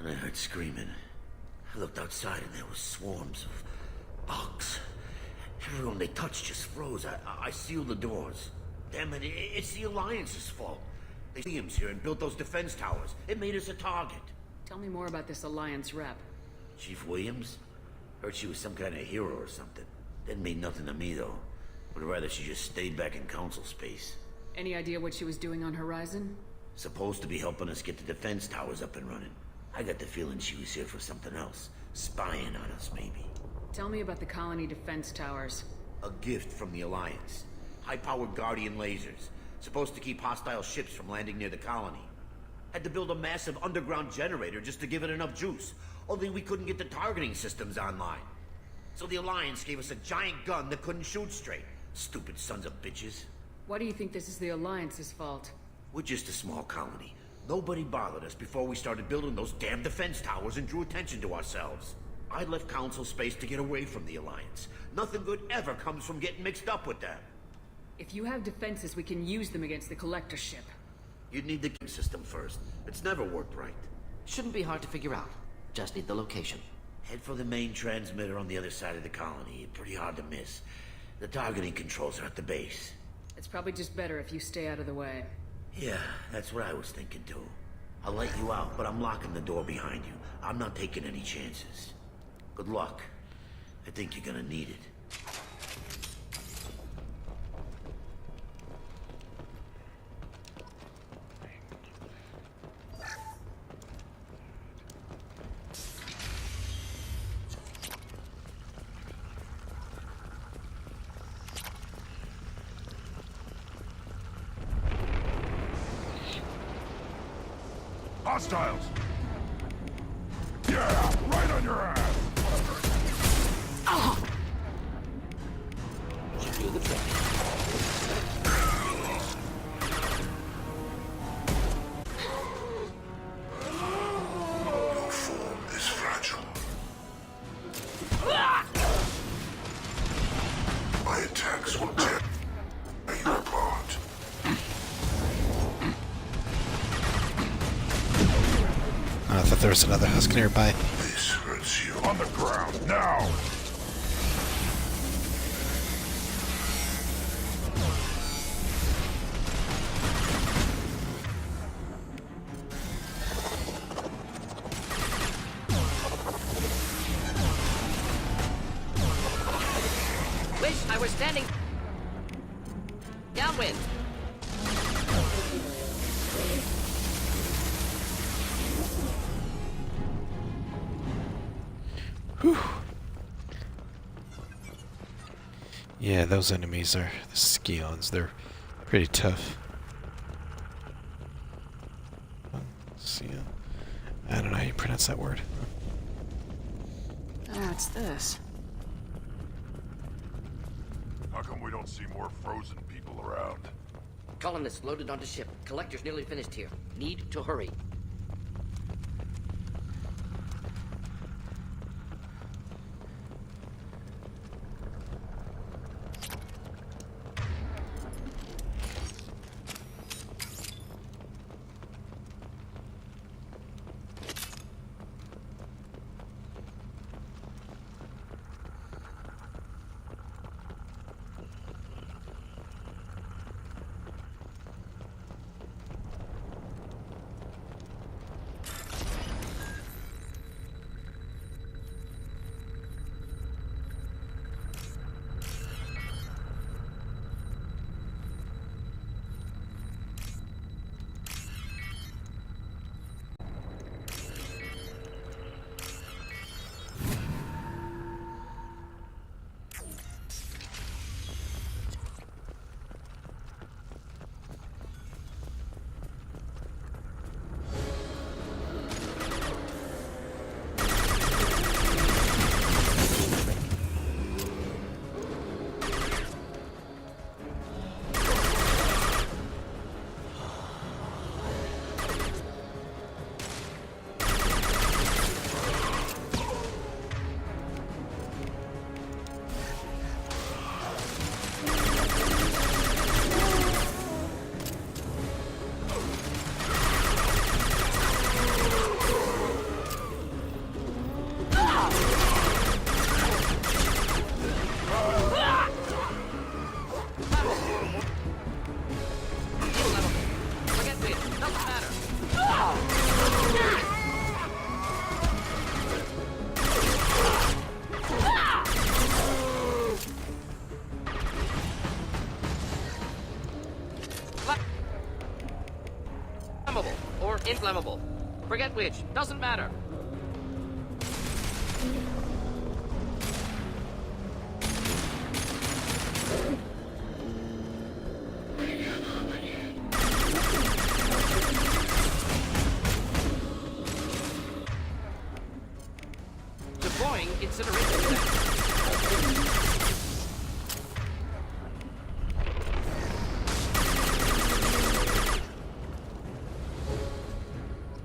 And I heard screaming. I looked outside and there were swarms of bugs. Everyone they touched just froze. I sealed the doors. Damn it, it's the Alliance's fault. They Williams here and built those defense towers. It made us a target.
Tell me more about this Alliance rep.
Chief Williams? Heard she was some kind of hero or something. Didn't mean nothing to me, though. Would rather she just stayed back in Council space.
Any idea what she was doing on Horizon?
Supposed to be helping us get the defense towers up and running. I got the feeling she was here for something else. Spying on us, maybe.
Tell me about the colony defense towers.
A gift from the Alliance. High-powered Guardian lasers. Supposed to keep hostile ships from landing near the colony. Had to build a massive underground generator just to give it enough juice. Only we couldn't get the targeting systems online. So the Alliance gave us a giant gun that couldn't shoot straight. Stupid sons of bitches.
Why do you think this is the Alliance's fault?
We're just a small colony. Nobody bothered us before we started building those damn defense towers and drew attention to ourselves. I left Council space to get away from the Alliance. Nothing good ever comes from getting mixed up with them.
If you have defenses, we can use them against the Collector ship.
You'd need the system first. It's never worked right.
Shouldn't be hard to figure out. Just need the location.
Head for the main transmitter on the other side of the colony. Pretty hard to miss. The targeting controls are at the base.
It's probably just better if you stay out of the way.
Yeah, that's what I was thinking too. I'll let you out, but I'm locking the door behind you. I'm not taking any chances. Good luck. I think you're gonna need it.
Hostiles! Yeah, right on your ass!
Should do the trick.
Your form is fragile. My attacks will tear you apart.
I thought there was another husk nearby.
This hurts you. On the ground, now!
Wish I were standing downwind.
Whew. Yeah, those enemies are the Scions. They're pretty tough. Scion. I don't know how you pronounce that word.
What's this?
How come we don't see more frozen people around?
Colonists loaded onto ship. Collector's nearly finished here. Need to hurry.
flammable. Forget which. Doesn't matter. Deploying incineration tank.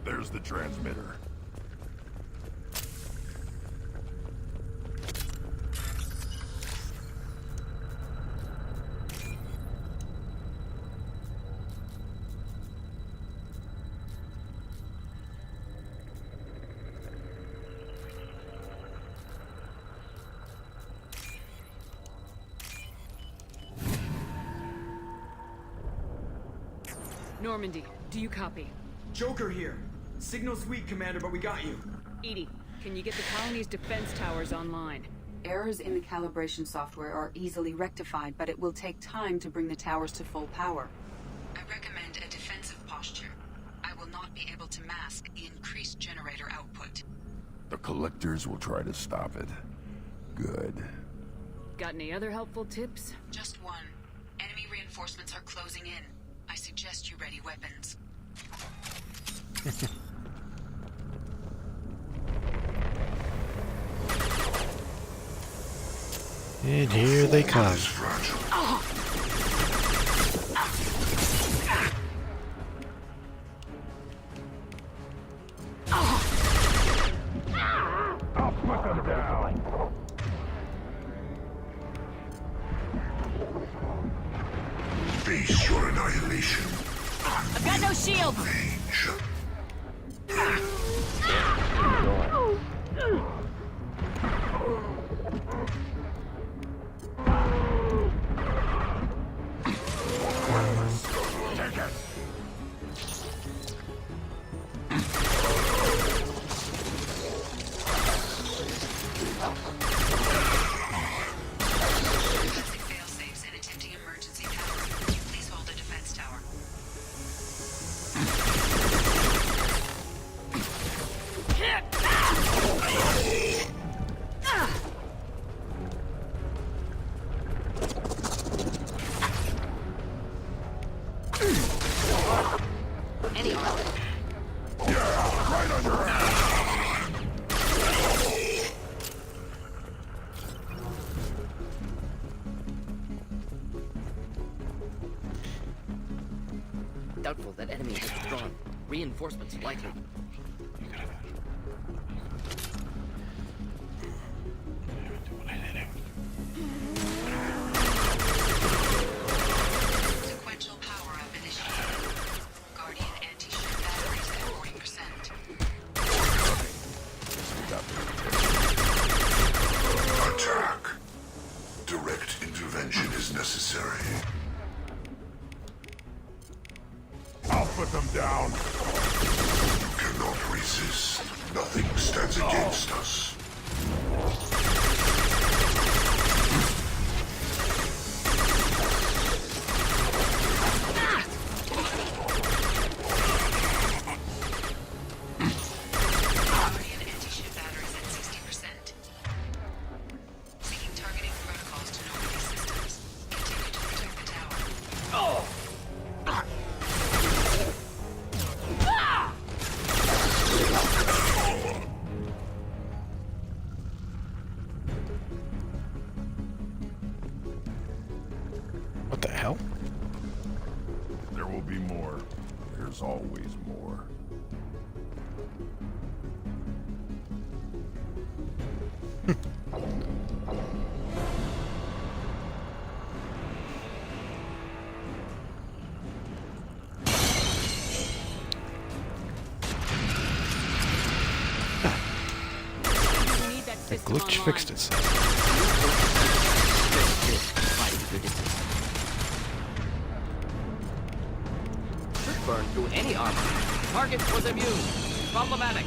There's the transmitter.
Normandy, do you copy?
Joker here. Signal's weak, Commander, but we got you.
EDI, can you get the colony's defense towers online?
Errors in the calibration software are easily rectified, but it will take time to bring the towers to full power. I recommend a defensive posture. I will not be able to mask the increased generator output.
The collectors will try to stop it. Good.
Got any other helpful tips?
Just one. Enemy reinforcements are closing in. I suggest you ready weapons.
And here they come.
I'll put them down. Face your annihilation.
I've got no shield.
Take it.
Fail-safes and attempting emergency power. Please hold the defense tower.
Any armor.
Yeah, right on your ass.
Doubtful that enemy has withdrawn. Reinforcements likely.
Sequential power-up initiated. Guardian anti-ship batteries at 40%.
Attack. Direct intervention is necessary. I'll put them down. You cannot resist. Nothing stands against us.
Guardian anti-ship batteries at 60%. Seeking targeting protocols to Normandy systems. Continue to protect the tower.
What the hell?
There will be more. There's always more.
The glitch fixed itself.
Could burn through any armor. Target was immune. Problematic.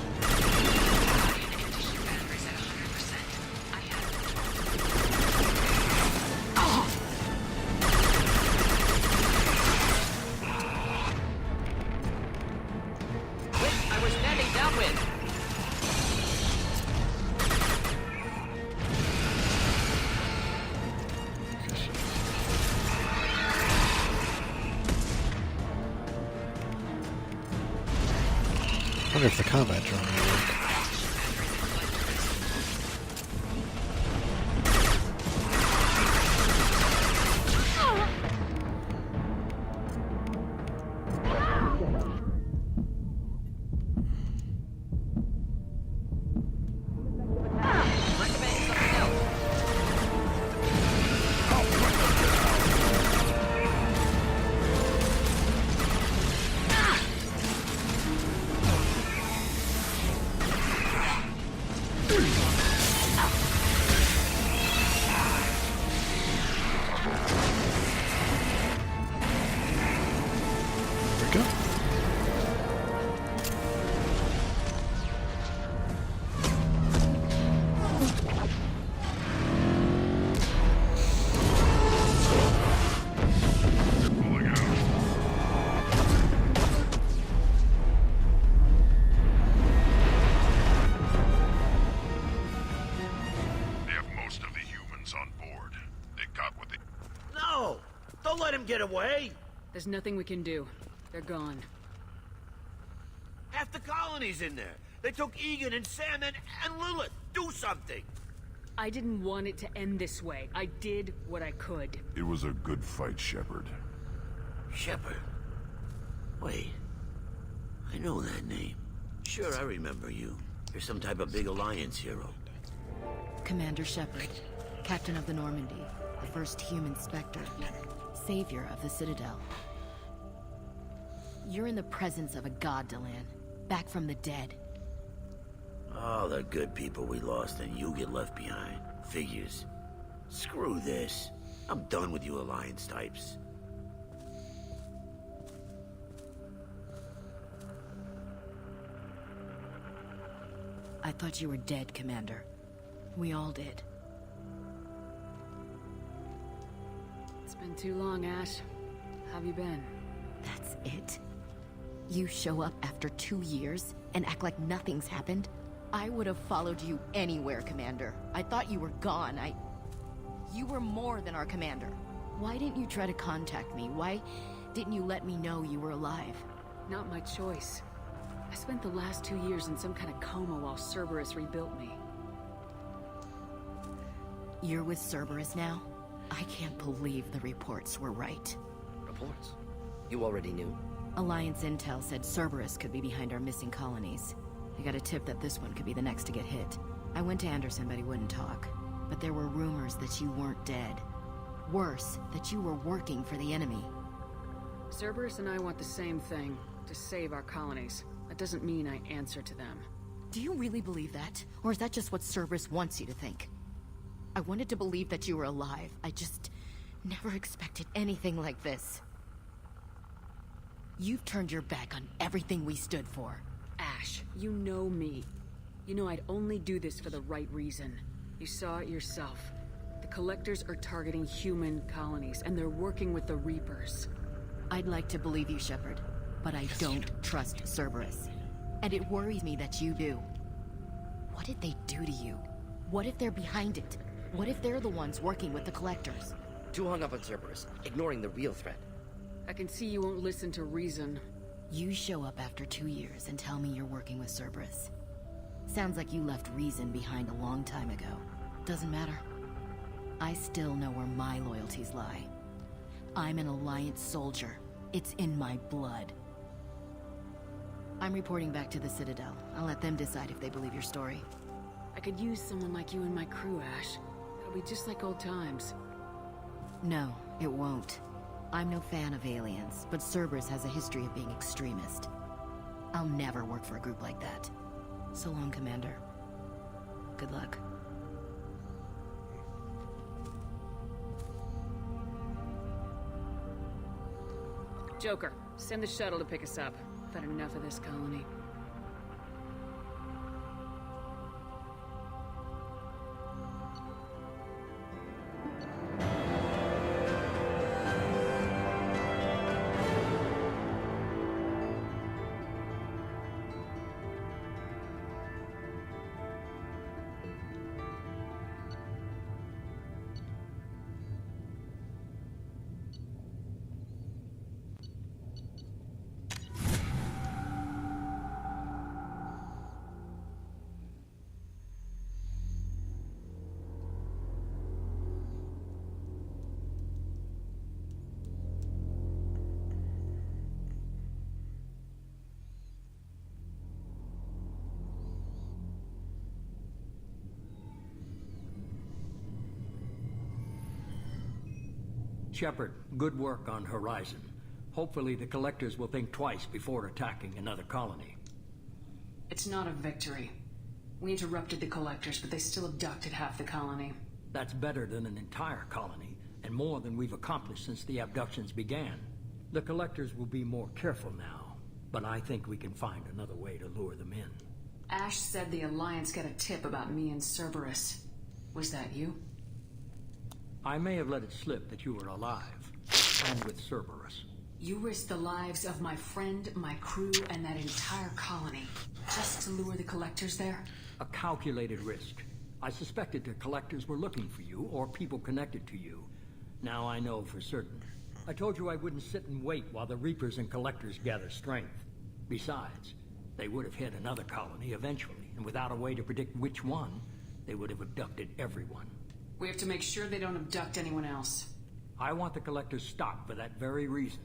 Quick
wonder if the combat drone will work.
Get away!
There's nothing we can do. They're gone.
Half the colony's in there. They took Egan and Sam and Lilith. Do something!
I didn't want it to end this way. I did what I could.
It was a good fight, Shepard.
Shepard? Wait. I know that name. Sure, I remember you. You're some type of big Alliance hero.
Commander Shepard, Captain of the Normandy, the first human Spectre. Savior of the Citadel. You're in the presence of a god, Delan. Back from the dead.
All the good people we lost and you get left behind. Figures. Screw this. I'm done with you Alliance types.
I thought you were dead, Commander. We all did.
It's been too long, Ash. How have you been?
That's it? You show up after 2 years and act like nothing's happened? I would have followed you anywhere, Commander. I thought you were gone. You were more than our commander. Why didn't you try to contact me? Why didn't you let me know you were alive?
Not my choice. I spent the last 2 years in some kind of coma while Cerberus rebuilt me.
You're with Cerberus now? I can't believe the reports were right.
Reports? You already knew?
Alliance intel said Cerberus could be behind our missing colonies. I got a tip that this one could be the next to get hit. I went to Anderson, but he wouldn't talk. But there were rumors that you weren't dead. Worse, that you were working for the enemy.
Cerberus and I want the same thing, to save our colonies. That doesn't mean I answer to them.
Do you really believe that? Or is that just what Cerberus wants you to think? I wanted to believe that you were alive. I just never expected anything like this. You've turned your back on everything we stood for.
Ash, you know me. You know I'd only do this for the right reason. You saw it yourself. The Collectors are targeting human colonies, and they're working with the Reapers.
I'd like to believe you, Shepard, but I don't trust Cerberus. And it worries me that you do. What did they do to you? What if they're behind it? What if they're the ones working with the Collectors?
Too hung up on Cerberus, ignoring the real threat.
I can see you won't listen to reason.
You show up after 2 years and tell me you're working with Cerberus. Sounds like you left reason behind a long time ago. Doesn't matter. I still know where my loyalties lie. I'm an Alliance soldier. It's in my blood. I'm reporting back to the Citadel. I'll let them decide if they believe your story.
I could use someone like you in my crew, Ash. It'll be just like old times.
No, it won't. I'm no fan of aliens, but Cerberus has a history of being extremist. I'll never work for a group like that. So long, Commander. Good luck.
Joker, send the shuttle to pick us up. I've had enough of this colony.
Shepard, good work on Horizon. Hopefully the Collectors will think twice before attacking another colony.
It's not a victory. We interrupted the Collectors, but they still abducted half the colony.
That's better than an entire colony, and more than we've accomplished since the abductions began. The Collectors will be more careful now, but I think we can find another way to lure them in.
Ash said the Alliance got a tip about me and Cerberus. Was that you?
I may have let it slip that you were alive, and with Cerberus.
You risked the lives of my friend, my crew, and that entire colony, just to lure the Collectors there?
A calculated risk. I suspected the Collectors were looking for you, or people connected to you. Now I know for certain. I told you I wouldn't sit and wait while the Reapers and Collectors gather strength. Besides, they would have hit another colony eventually, and without a way to predict which one, they would have abducted everyone.
We have to make sure they don't abduct anyone else.
I want the Collectors stopped for that very reason.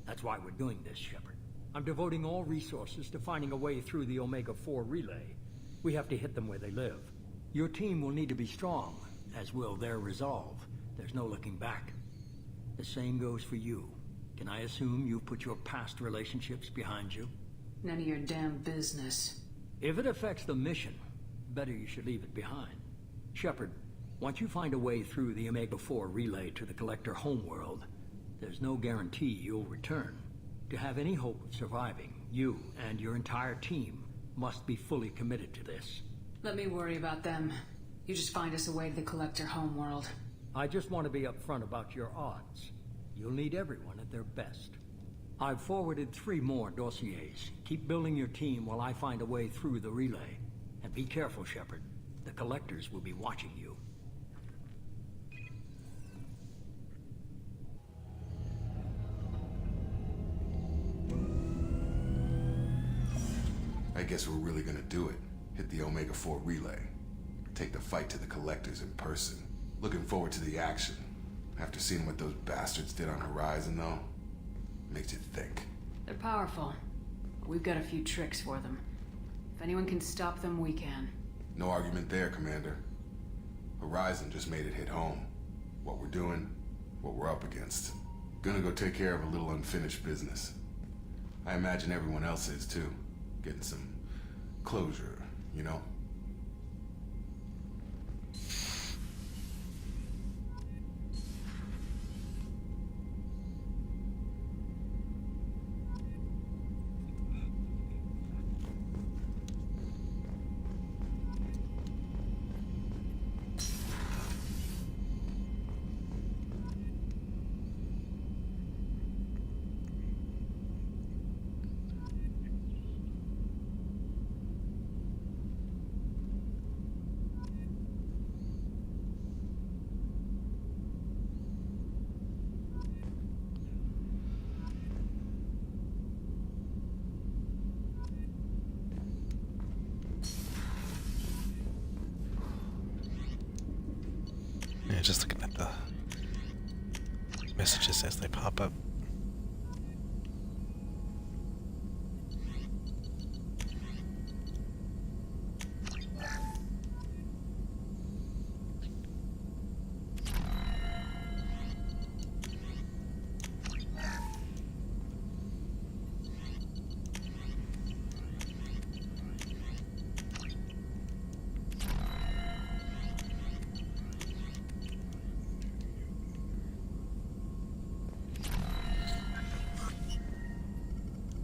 That's why we're doing this, Shepard. I'm devoting all resources to finding a way through the Omega-4 relay. We have to hit them where they live. Your team will need to be strong, as will their resolve. There's no looking back. The same goes for you. Can I assume you've put your past relationships behind you?
None of your damn business.
If it affects the mission, better you should leave it behind. Shepard, once you find a way through the Omega-4 relay to the Collector homeworld, there's no guarantee you'll return. To have any hope of surviving, you and your entire team must be fully committed to this.
Let me worry about them. You just find us a way to the Collector homeworld.
I just want to be upfront about your odds. You'll need everyone at their best. I've forwarded 3 more dossiers. Keep building your team while I find a way through the relay. And be careful, Shepard. The Collectors will be watching you.
I guess we're really gonna do it. Hit the Omega-4 relay. Take the fight to the Collectors in person. Looking forward to the action. After seeing what those bastards did on Horizon, though, makes you think.
They're powerful, but we've got a few tricks for them. If anyone can stop them, we can.
No argument there, Commander. Horizon just made it hit home. What we're doing, what we're up against. Gonna go take care of a little unfinished business. I imagine everyone else is, too. Getting some closure, you know?
Yeah, just looking at the messages as they pop up.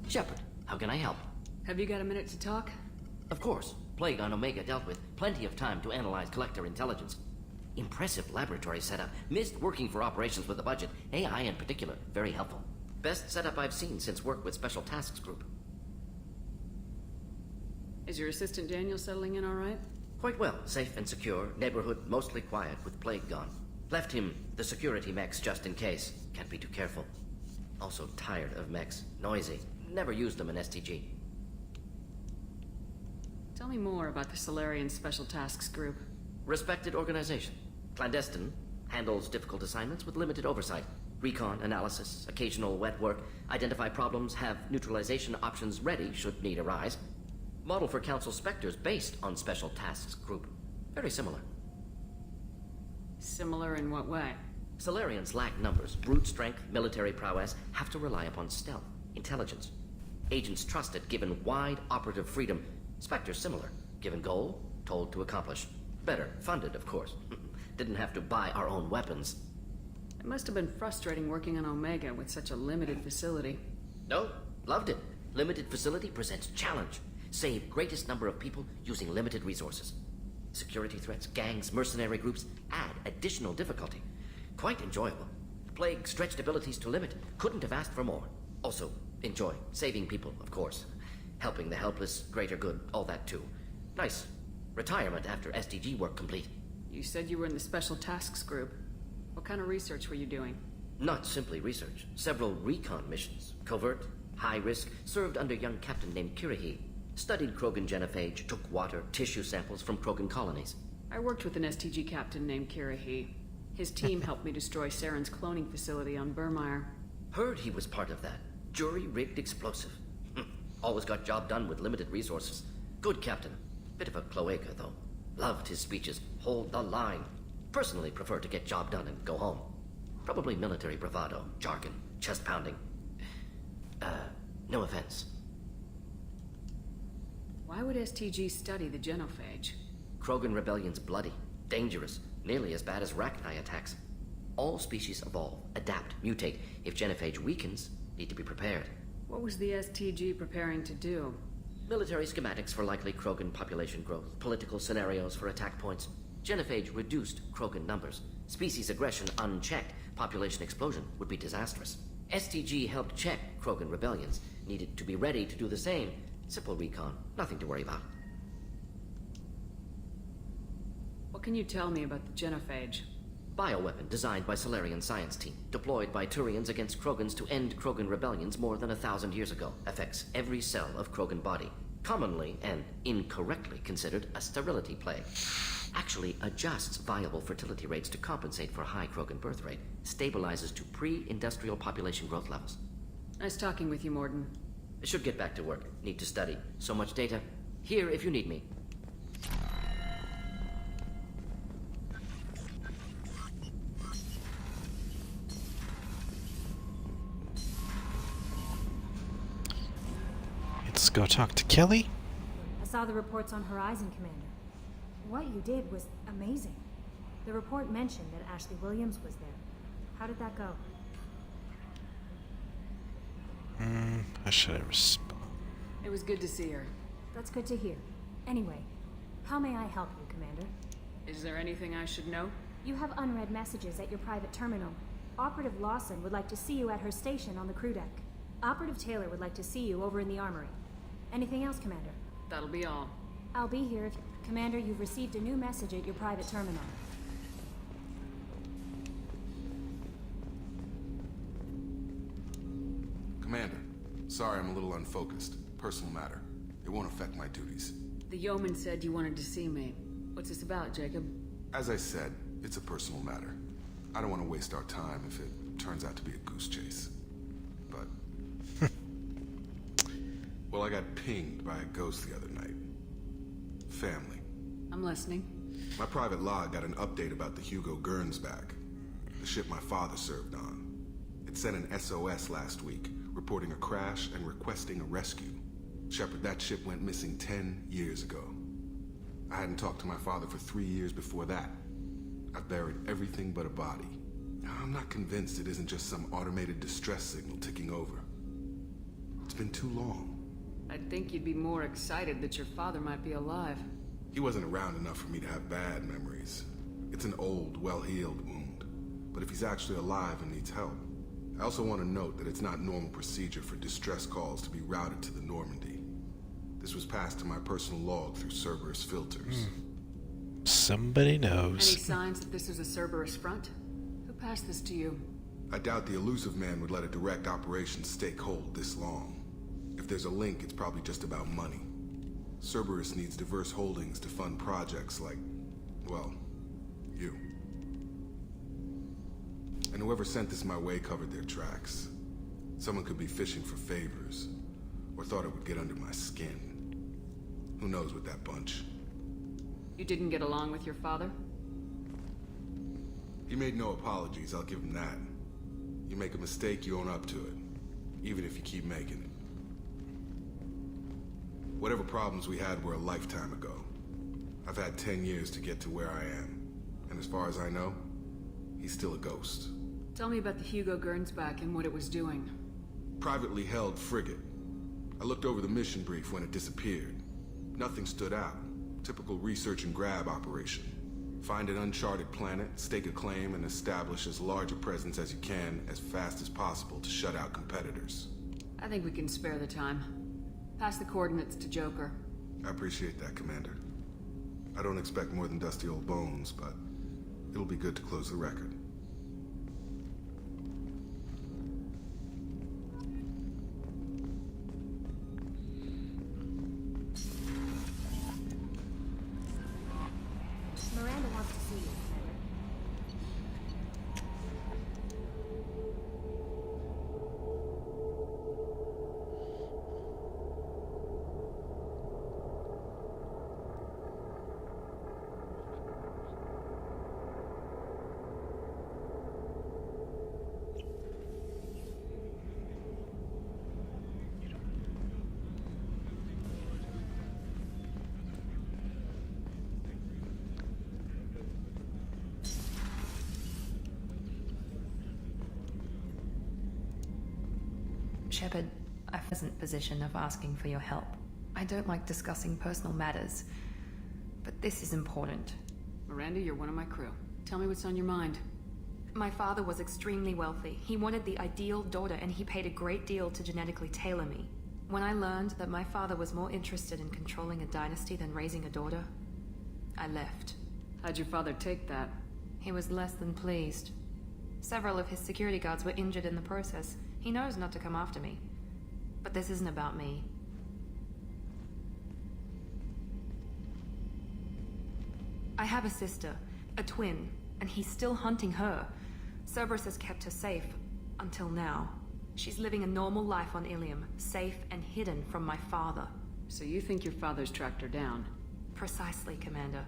Shepard, how can I help?
Have you got a minute to talk?
Of course. Plague on Omega dealt with. Plenty of time to analyze Collector intelligence. Impressive laboratory setup. Missed working for operations with a budget. AI in particular. Very helpful. Best setup I've seen since work with Special Tasks Group.
Is your assistant Daniel settling in all right?
Quite well. Safe and secure. Neighborhood mostly quiet with Plague gone. Left him the security mechs just in case. Can't be too careful. Also tired of mechs. Noisy. Never used them in STG.
Tell me more about the Solarian Special Tasks Group.
Respected organization. Clandestine. Handles difficult assignments with limited oversight. Recon, analysis, occasional wet work. Identify problems, have neutralization options ready should need arise. Model for Council Spectres based on Special Tasks Group. Very similar.
Similar in what way?
Solarians lack numbers, brute strength, military prowess, have to rely upon stealth, intelligence. Agents trusted, given wide operative freedom. Spectres similar, given goal, told to accomplish. Better, funded, of course. Didn't have to buy our own weapons.
It must have been frustrating working on Omega with such a limited facility.
No, loved it. Limited facility presents challenge. Save greatest number of people using limited resources. Security threats, gangs, mercenary groups add additional difficulty. Quite enjoyable. Plague stretched abilities to limit. Couldn't have asked for more. Also, enjoy. Saving people, of course. Helping the helpless, greater good, all that too. Nice. Retirement after SDG work complete.
You said you were in the Special Tasks Group. What kind of research were you doing?
Not simply research. Several recon missions. Covert, high risk, served under a young captain named Kirihi. Studied Krogan genophage, took water, tissue samples from Krogan colonies.
I worked with an STG captain named Kirihi. His team helped me destroy Saren's cloning facility on Burmire.
Heard he was part of that. Jury-rigged explosive. Always got job done with limited resources. Good captain. Bit of a cloaca, though. Loved his speeches. Hold the line. Personally prefer to get job done and go home. Probably military bravado, jargon, chest pounding. No offense.
Why would STG study the genophage?
Krogan rebellion's bloody, dangerous, nearly as bad as Rachni attacks. All species evolve, adapt, mutate. If genophage weakens, need to be prepared.
What was the STG preparing to do?
Military schematics for likely Krogan population growth, political scenarios for attack points. Genophage reduced Krogan numbers. Species aggression unchecked, population explosion would be disastrous. STG helped check Krogan rebellions, needed to be ready to do the same. Simple recon, nothing to worry about.
What can you tell me about the genophage?
Bioweapon designed by Solarian science team, deployed by Turians against Krogans to end Krogan rebellions more than 1,000 years ago. Affects every cell of Krogan body. Commonly and incorrectly considered a sterility plague. Actually adjusts viable fertility rates to compensate for high Krogan birth rate. Stabilizes to pre-industrial population growth levels.
Nice talking with you, Mordin.
I should get back to work. Need to study. So much data. Here if you need me.
Let's go talk to Kelly.
I saw the reports on Horizon, Commander. What you did was amazing. The report mentioned that Ashley Williams was there. How did that go?
I should have responded.
It was good to see her.
That's good to hear. Anyway, how may I help you, Commander?
Is there anything I should know?
You have unread messages at your private terminal. Operative Lawson would like to see you at her station on the crew deck. Operative Taylor would like to see you over in the armory. Anything else, Commander?
That'll be all.
I'll be here if... Commander, you've received a new message at your private terminal.
Commander, sorry I'm a little unfocused. Personal matter. It won't affect my duties.
The yeoman said you wanted to see me. What's this about, Jacob?
As I said, it's a personal matter. I don't want to waste our time if it turns out to be a goose chase. But... well, I got pinged by a ghost the other night. Family.
I'm listening.
My private log got an update about the Hugo Gernsback, the ship my father served on. It sent an SOS last week, reporting a crash and requesting a rescue. Shepard, that ship went missing 10 years ago. I hadn't talked to my father for 3 years before that. I've buried everything but a body. I'm not convinced it isn't just some automated distress signal ticking over. It's been too long.
I'd think you'd be more excited that your father might be alive.
He wasn't around enough for me to have bad memories. It's an old, well-healed wound. But if he's actually alive and needs help, I also want to note that it's not normal procedure for distress calls to be routed to the Normandy. This was passed to my personal log through Cerberus filters.
Somebody knows.
Any signs that this is a Cerberus front? Who passed this to you?
I doubt the Elusive Man would let a direct operation stake hold this long. If there's a link, it's probably just about money. Cerberus needs diverse holdings to fund projects like, well, you. And whoever sent this my way covered their tracks. Someone could be fishing for favors, or thought it would get under my skin. Who knows with that bunch?
You didn't get along with your father?
He made no apologies, I'll give him that. You make a mistake, you own up to it. Even if you keep making it. Whatever problems we had were a lifetime ago. I've had 10 years to get to where I am. And as far as I know, he's still a ghost.
Tell me about the Hugo Gernsback and what it was doing.
Privately held frigate. I looked over the mission brief when it disappeared. Nothing stood out. Typical research and grab operation. Find an uncharted planet, stake a claim, and establish as large a presence as you can as fast as possible to shut out competitors.
I think we can spare the time. Pass the coordinates to Joker.
I appreciate that, Commander. I don't expect more than dusty old bones, but it'll be good to close the record.
Miranda wants to see you, Commander.
Shepard, I'm in a position of asking for your help. I don't like discussing personal matters, but this is important.
Miranda, you're one of my crew. Tell me what's on your mind.
My father was extremely wealthy. He wanted the ideal daughter, and he paid a great deal to genetically tailor me. When I learned that my father was more interested in controlling a dynasty than raising a daughter, I left.
How'd your father take that?
He was less than pleased. Several of his security guards were injured in the process. He knows not to come after me. But this isn't about me. I have a sister, a twin, and he's still hunting her. Cerberus has kept her safe, until now. She's living a normal life on Ilium, safe and hidden from my father.
So you think your father's tracked her down?
Precisely, Commander.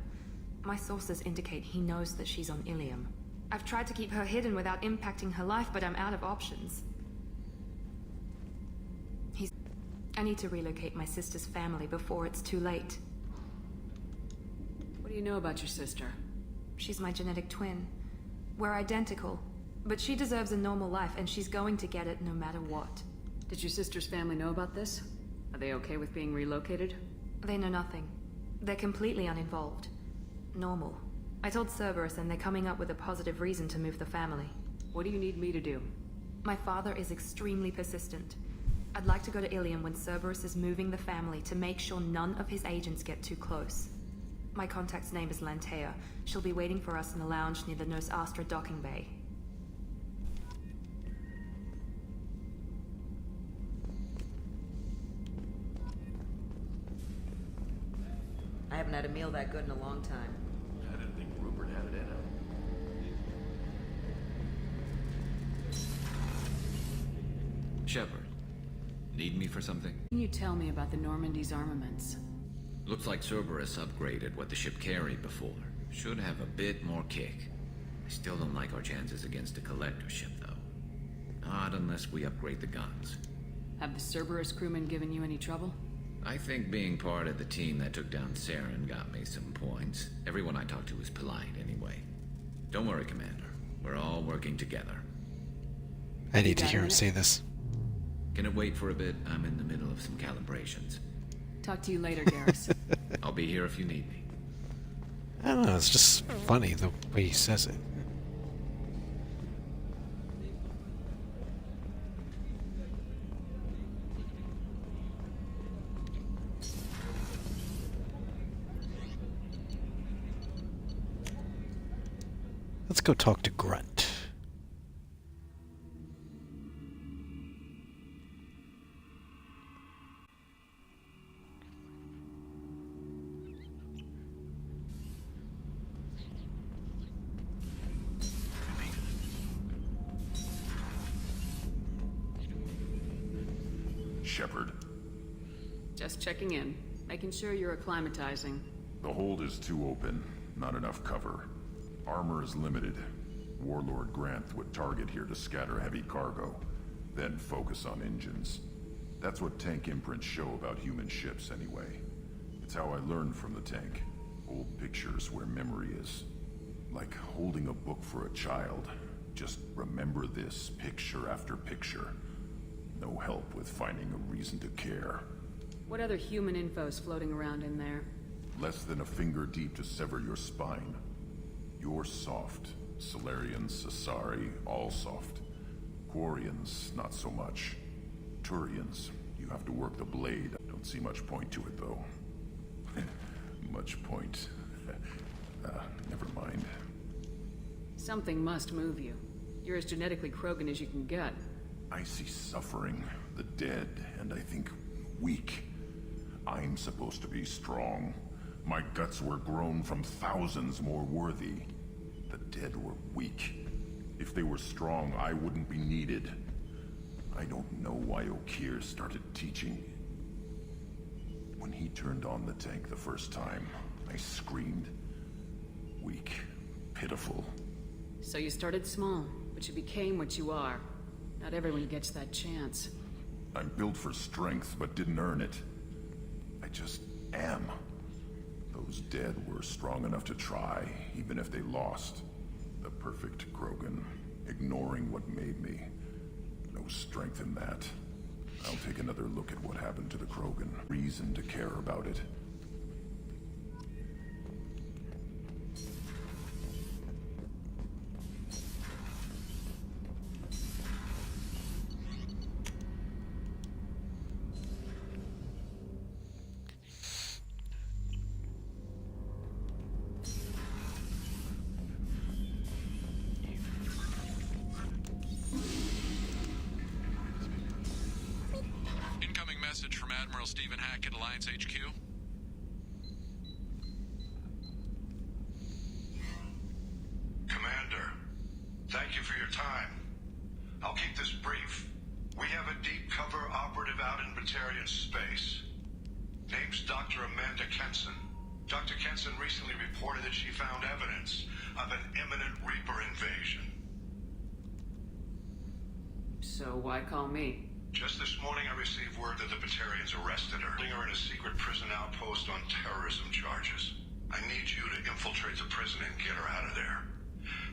My sources indicate he knows that she's on Ilium. I've tried to keep her hidden without impacting her life, but I'm out of options. I need to relocate my sister's family before it's too late.
What do you know about your sister?
She's my genetic twin. We're identical, but she deserves a normal life, and she's going to get it no matter what.
Did your sister's family know about this? Are they okay with being relocated?
They know nothing. They're completely uninvolved. Normal. I told Cerberus, and they're coming up with a positive reason to move the family.
What do you need me to do?
My father is extremely persistent. I'd like to go to Ilium when Cerberus is moving the family to make sure none of his agents get too close. My contact's name is Lantea. She'll be waiting for us in the lounge near the Nos Astra docking bay.
I haven't had a meal that good in a long time.
I didn't think Rupert had it in him. Shepard, need me for something?
Can you tell me about the Normandy's armaments?
Looks like Cerberus upgraded what the ship carried before. Should have a bit more kick. I still don't like our chances against a collector ship, though. Not unless we upgrade the guns.
Have the Cerberus crewmen given you any trouble?
I think being part of the team that took down Saren got me some points. Everyone I talked to was polite anyway. Don't worry, Commander. We're all working together.
I need to hear him say this.
Can it wait for a bit? I'm in the middle of some calibrations.
Talk to you later, Garrus.
I'll be here if you need me.
I don't know, it's just funny the way he says it. Let's go talk to Grunt.
Shepard.
Just checking in, making sure you're acclimatizing.
The hold is too open, not enough cover. Armor is limited. Warlord Grant would target here to scatter heavy cargo, then focus on engines. That's what tank imprints show about human ships anyway. It's how I learned from the tank. Old pictures where memory is. Like holding a book for a child. Just remember this picture after picture. No help with finding a reason to care.
What other human info's floating around in there?
Less than a finger deep to sever your spine. You're soft. Salarians, Asari, all soft. Quarians, not so much. Turians, you have to work the blade. Don't see much point to it, though. Much point. Never mind.
Something must move you. You're as genetically Krogan as you can get.
I see suffering, the dead, and I think weak. I'm supposed to be strong. My guts were grown from thousands more worthy. The dead were weak. If they were strong, I wouldn't be needed. I don't know why Okeer started teaching. When he turned on the tank the first time, I screamed. Weak. Pitiful.
So you started small, but you became what you are. Not everyone gets that chance.
I'm built for strength, but didn't earn it. I just am. Those dead were strong enough to try, even if they lost. The perfect Krogan, ignoring what made me. No strength in that. I'll take another look at what happened to the Krogan. Reason to care about it.
Incoming message from Admiral Stephen Hackett, Alliance HQ.
Commander, thank you for your time. I'll keep this brief. We have a deep cover operative out in Batarian space. Name's Dr. Amanda Kenson. Dr. Kenson recently reported that she found evidence of an imminent Reaper invasion.
So why call me?
Just this morning I received word that the Batarians arrested her, putting her in a secret prison outpost on terrorism charges. I need you to infiltrate the prison and get her out of there.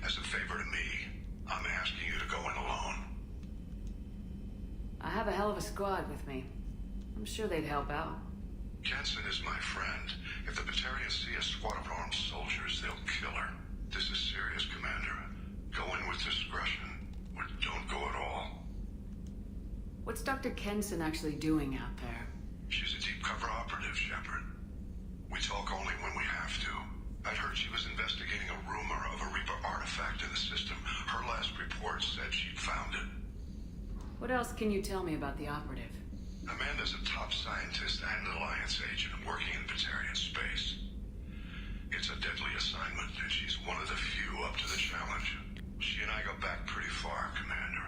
As a favor to me, I'm asking you to go in alone.
I have a hell of a squad with me. I'm sure they'd help out.
Kenson is my friend. If the Batarians see a squad of armed soldiers, they'll kill her. This is serious, Commander. Go in with discretion, or don't go at all.
What's Dr. Kenson actually doing out there?
She's a deep cover operative, Shepard. We talk only when we have to. I'd heard she was investigating a rumor of a Reaper artifact in the system. Her last report said she'd found it.
What else can you tell me about the operative?
Amanda's a top scientist and Alliance agent working in Batarian space. It's a deadly assignment, and she's one of the few up to the challenge. She and I go back pretty far, Commander.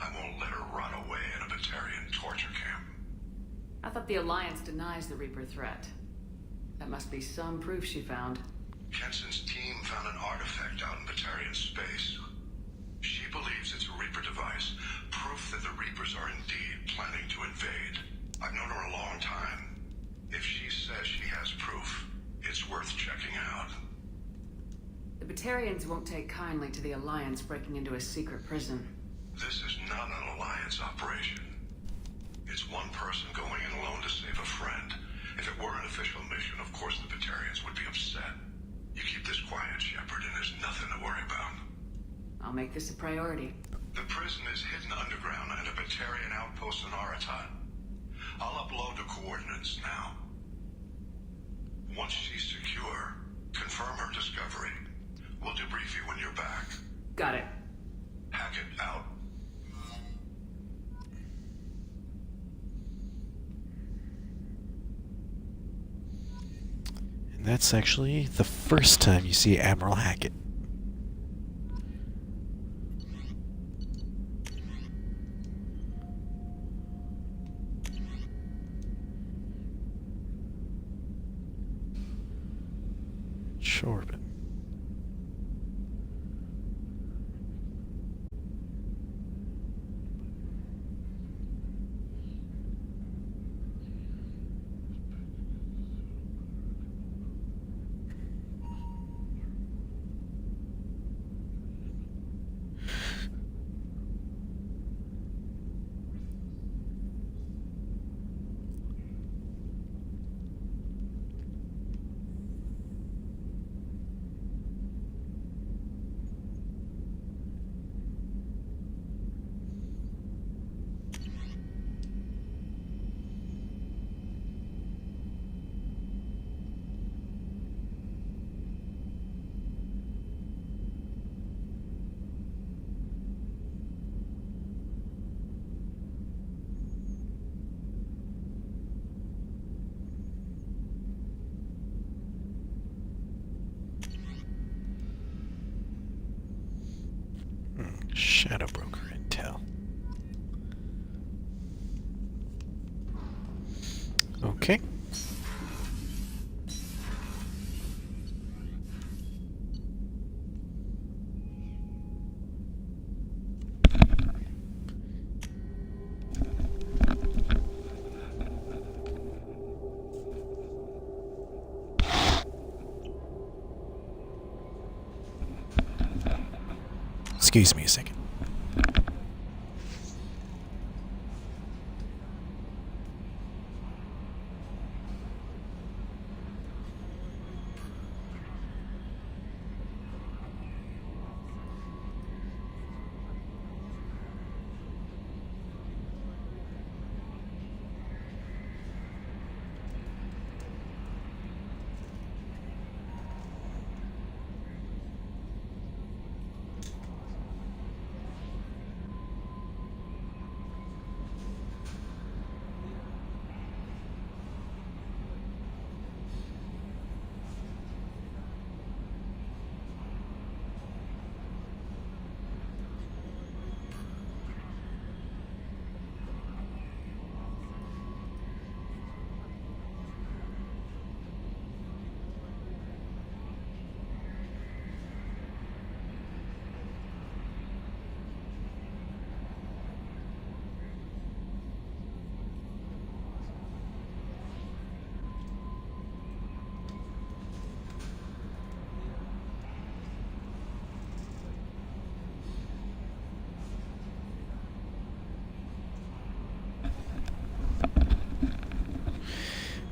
I won't let her run away in a Batarian torture camp.
I thought the Alliance denies the Reaper threat. That must be some proof she found.
Kenson's team found an artifact out in Batarian space. She believes it's a Reaper device, proof that the Reapers are indeed planning to invade. I've known her a long time. If she says she has proof, it's worth checking out.
The Batarians won't take kindly to the Alliance breaking into a secret prison.
This is not an Alliance operation. It's one person going in alone to save a friend. If it were an official mission, of course the Batarians would be upset. You keep this quiet, Shepard, and there's nothing to worry about.
I'll make this a priority.
The prison is hidden underground in a Batarian outpost in Aratat. I'll upload the coordinates now. Once she's secure, confirm her discovery. We'll debrief you when you're back.
Got it.
Hackett out.
And that's actually the first time you see Admiral Hackett. Sure, but Shadow broker intel. Okay. Excuse me a second.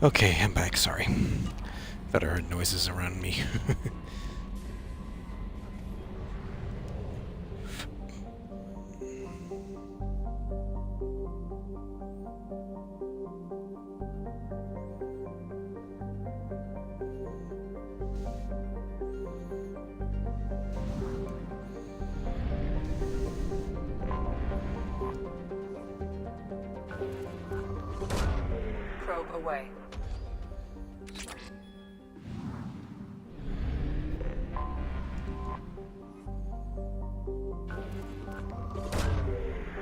Okay, I'm back, sorry. Thought I heard noises around me.
Probe away.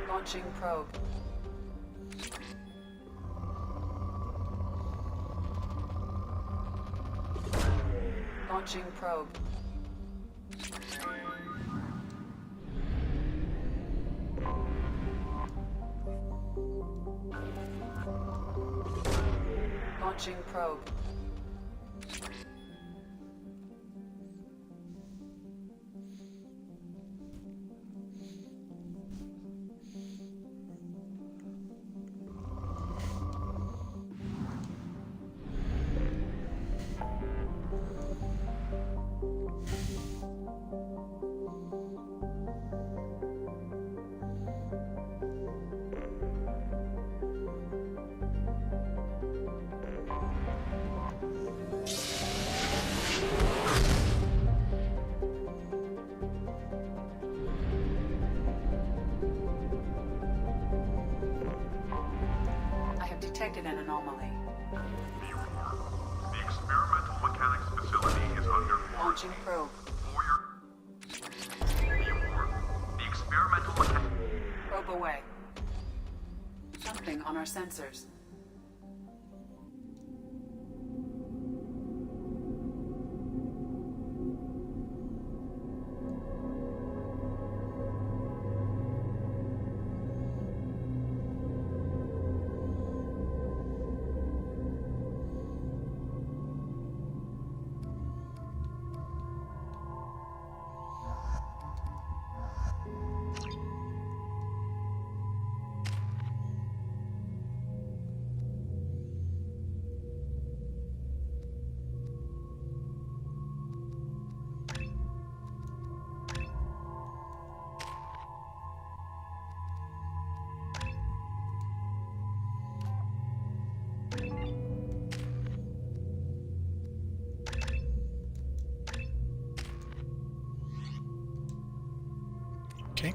Launching probe. Launching probe. Launching probe. Detected an anomaly.
The experimental mechanics facility is under
Launching probe.
The experimental mechanics.
Probe away. Something on our sensors.
Okay.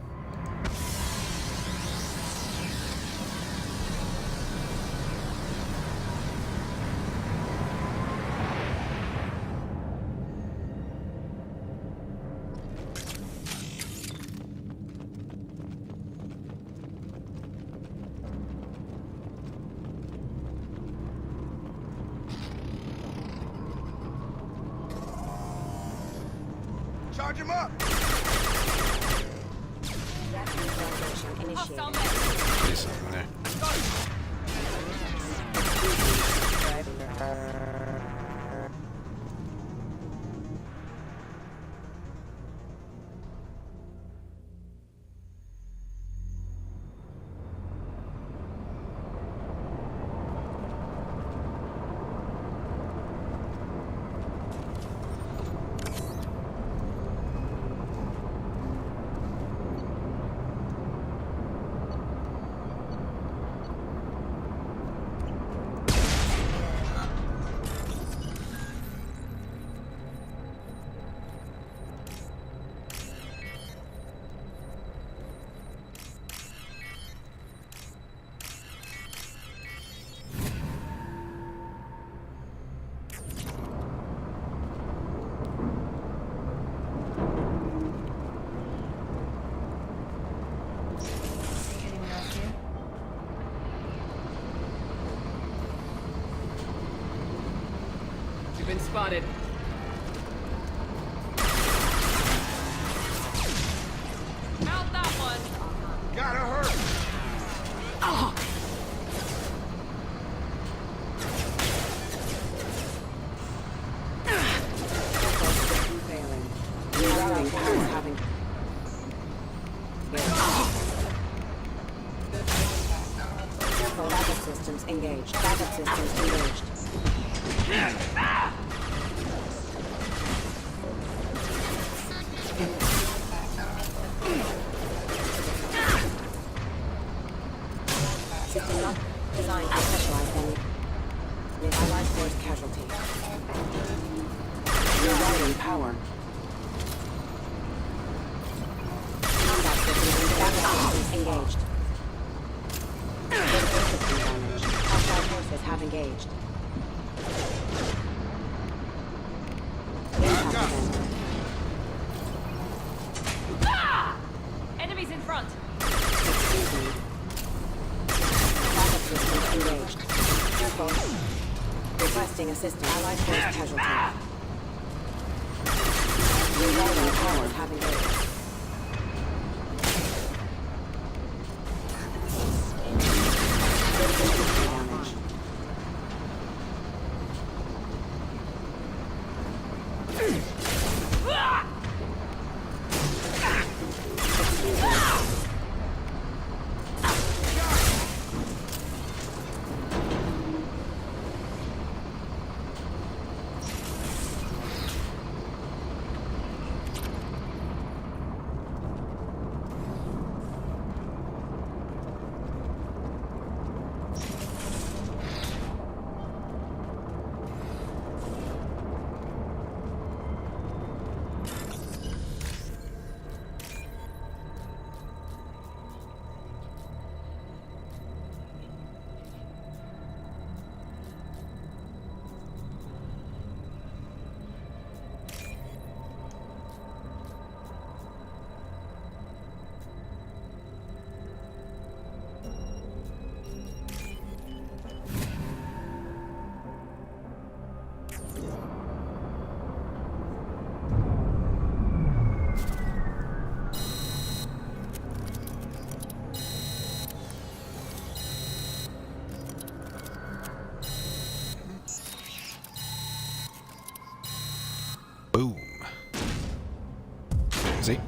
Charge him up!
See something there.
You've been spotted.
Mount that one!
Gotta hurt!
Oh.
Rerouting power having. Careful, backup systems engaged. Backup systems engaged. System not designed for specialized enemy. With allied force casualty. Rerouting power. Combat systems backup systems engaged. Critical system damage. Hostile forces have engaged.
Enemies in front!
Excuse me. Backup systems engaged. Careful. Requesting assistance. Allied force casualty. Rerouting powers have engaged. Critical system damage.
Boom. See?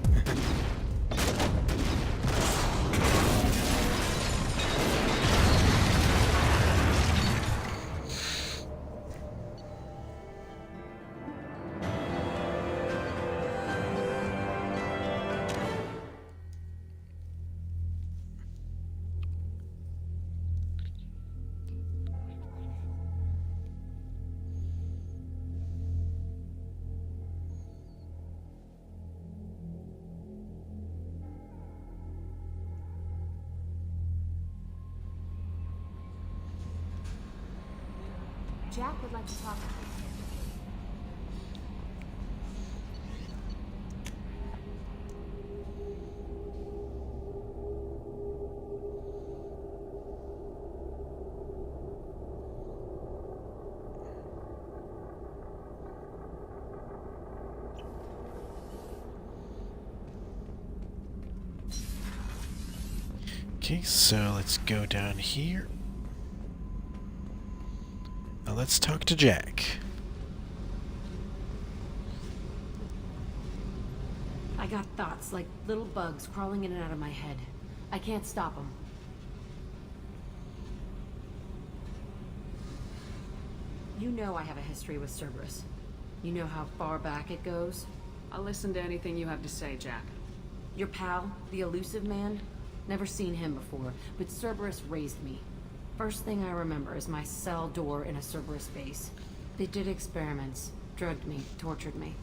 Jack would like to talk.
Okay, so let's go down here. Now let's talk to Jack.
I got thoughts like little bugs crawling in and out of my head. I can't stop them. You know I have a history with Cerberus. You know how far back it goes?
I'll listen to anything you have to say, Jack.
Your pal, the Elusive Man? Never seen him before, but Cerberus raised me. First thing I remember is my cell door in a Cerberus base. They did experiments, drugged me, tortured me.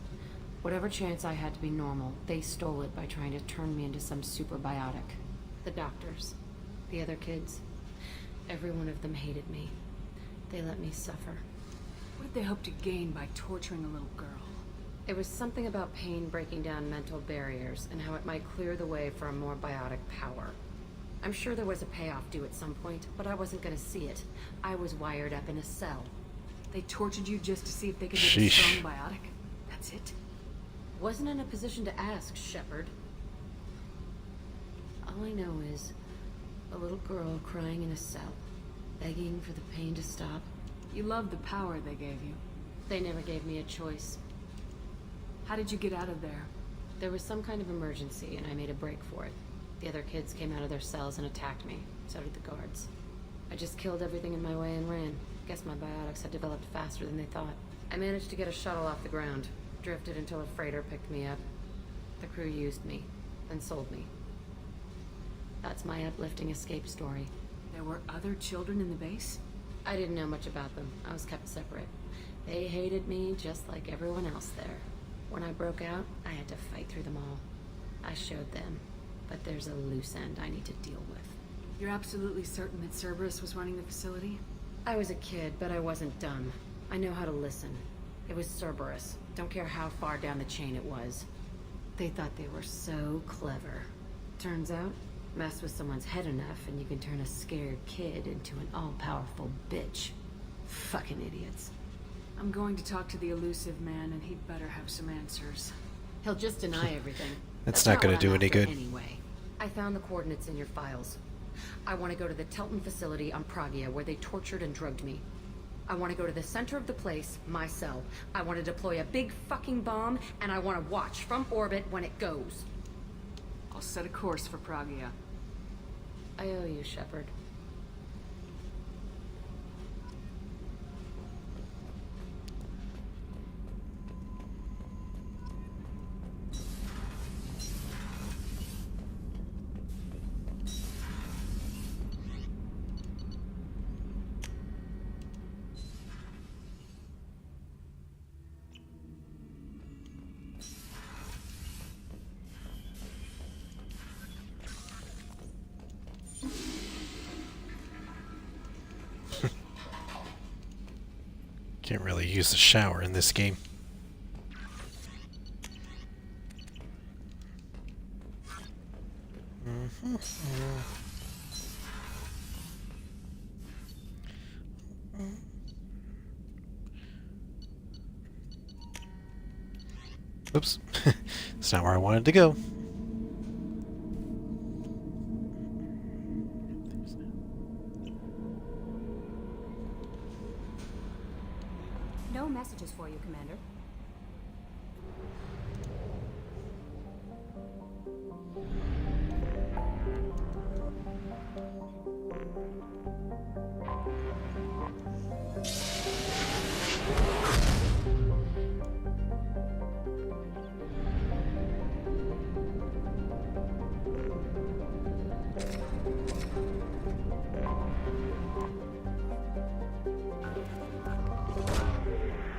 Whatever chance I had to be normal, they stole it by trying to turn me into some super biotic. The doctors, the other kids, every one of them hated me. They let me suffer.
What did they hope to gain by torturing a little girl?
It was something about pain breaking down mental barriers and how it might clear the way for a more biotic power. I'm sure there was a payoff due at some point, but I wasn't gonna see it. I was wired up in a cell.
They tortured you just to see if they could get a strong biotic? That's it?
Wasn't in a position to ask, Shepard. All I know is a little girl crying in a cell, begging for the pain to stop.
You loved the power they gave you.
They never gave me a choice.
How did you get out of there?
There was some kind of emergency, and I made a break for it. The other kids came out of their cells and attacked me. So did the guards. I just killed everything in my way and ran. Guess my biotics had developed faster than they thought. I managed to get a shuttle off the ground. Drifted until a freighter picked me up. The crew used me, then sold me. That's my uplifting escape story.
There were other children in the base?
I didn't know much about them. I was kept separate. They hated me just like everyone else there. When I broke out, I had to fight through them all. I showed them, but there's a loose end I need to deal with.
You're absolutely certain that Cerberus was running the facility?
I was a kid, but I wasn't dumb. I know how to listen. It was Cerberus. Don't care how far down the chain it was. They thought they were so clever. Turns out, mess with someone's head enough and you can turn a scared kid into an all-powerful bitch. Fucking idiots.
I'm going to talk to the Elusive Man, and he'd better have some answers.
He'll just deny everything.
That's not going to do any good.
Anyway, I found the coordinates in your files. I want to go to the Telton facility on Pragia where they tortured and drugged me. I want to go to the center of the place, my cell. I want to deploy a big fucking bomb, and I want to watch from orbit when it goes.
I'll set a course for Pragia.
I owe you, Shepard.
Can't really use the shower in this game. Oops. That's not where I wanted to go.
No messages for you, Commander.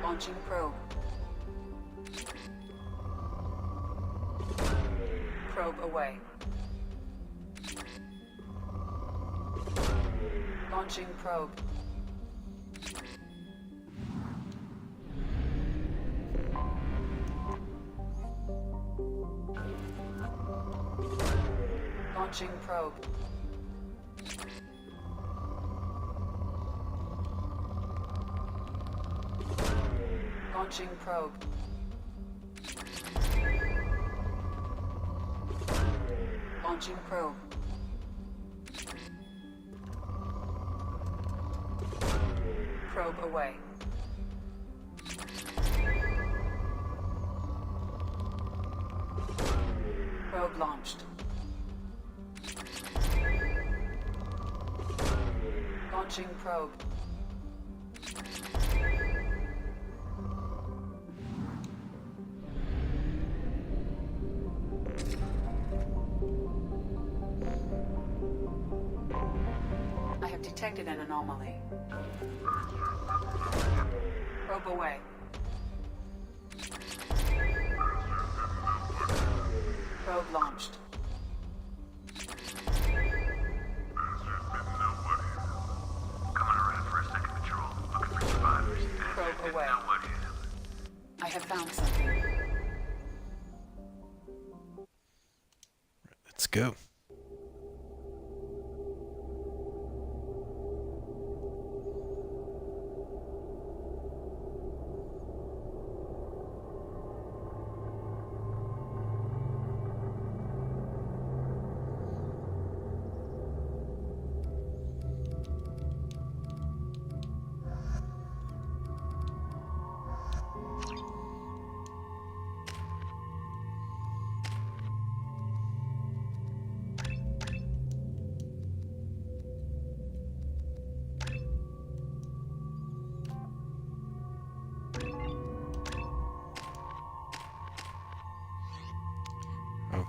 Launching probe. Probe away. Launching probe. Launching probe. Launching probe. Launching probe. Probe away. Probe launched. Launching probe. I have detected an anomaly. Probe away. Probe launched. Probe away. I have found something.
Let's go.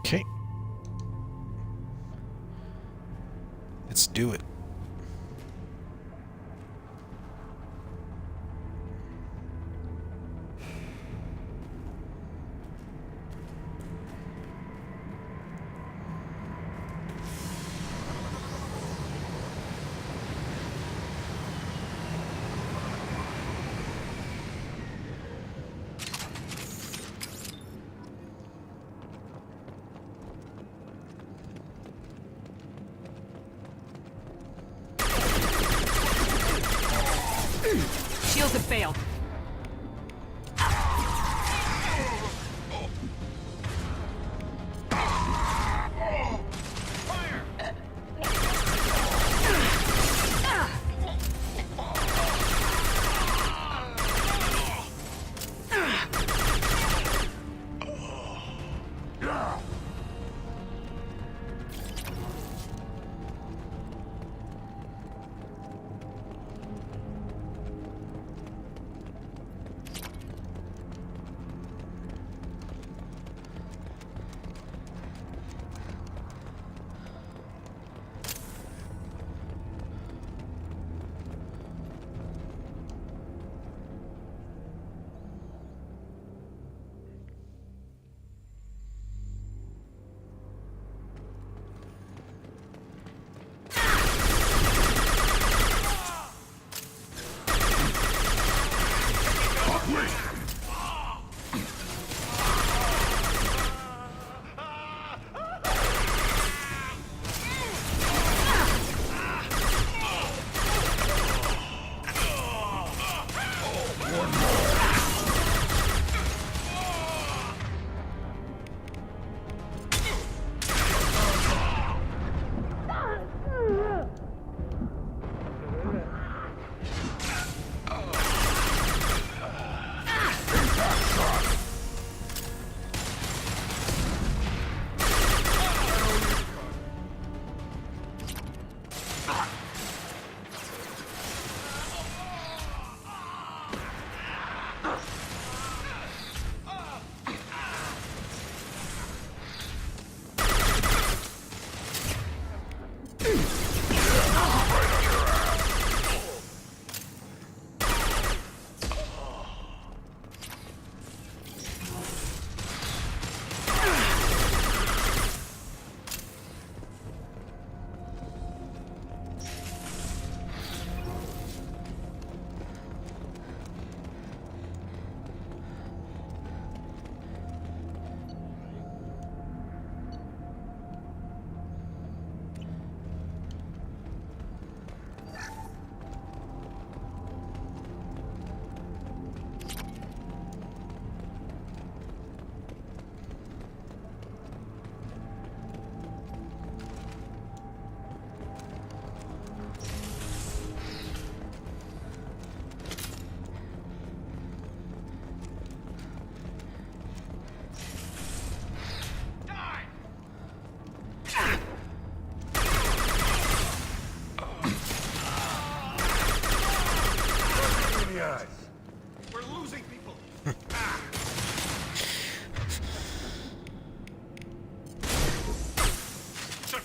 Okay. Let's do it.
Shields have failed.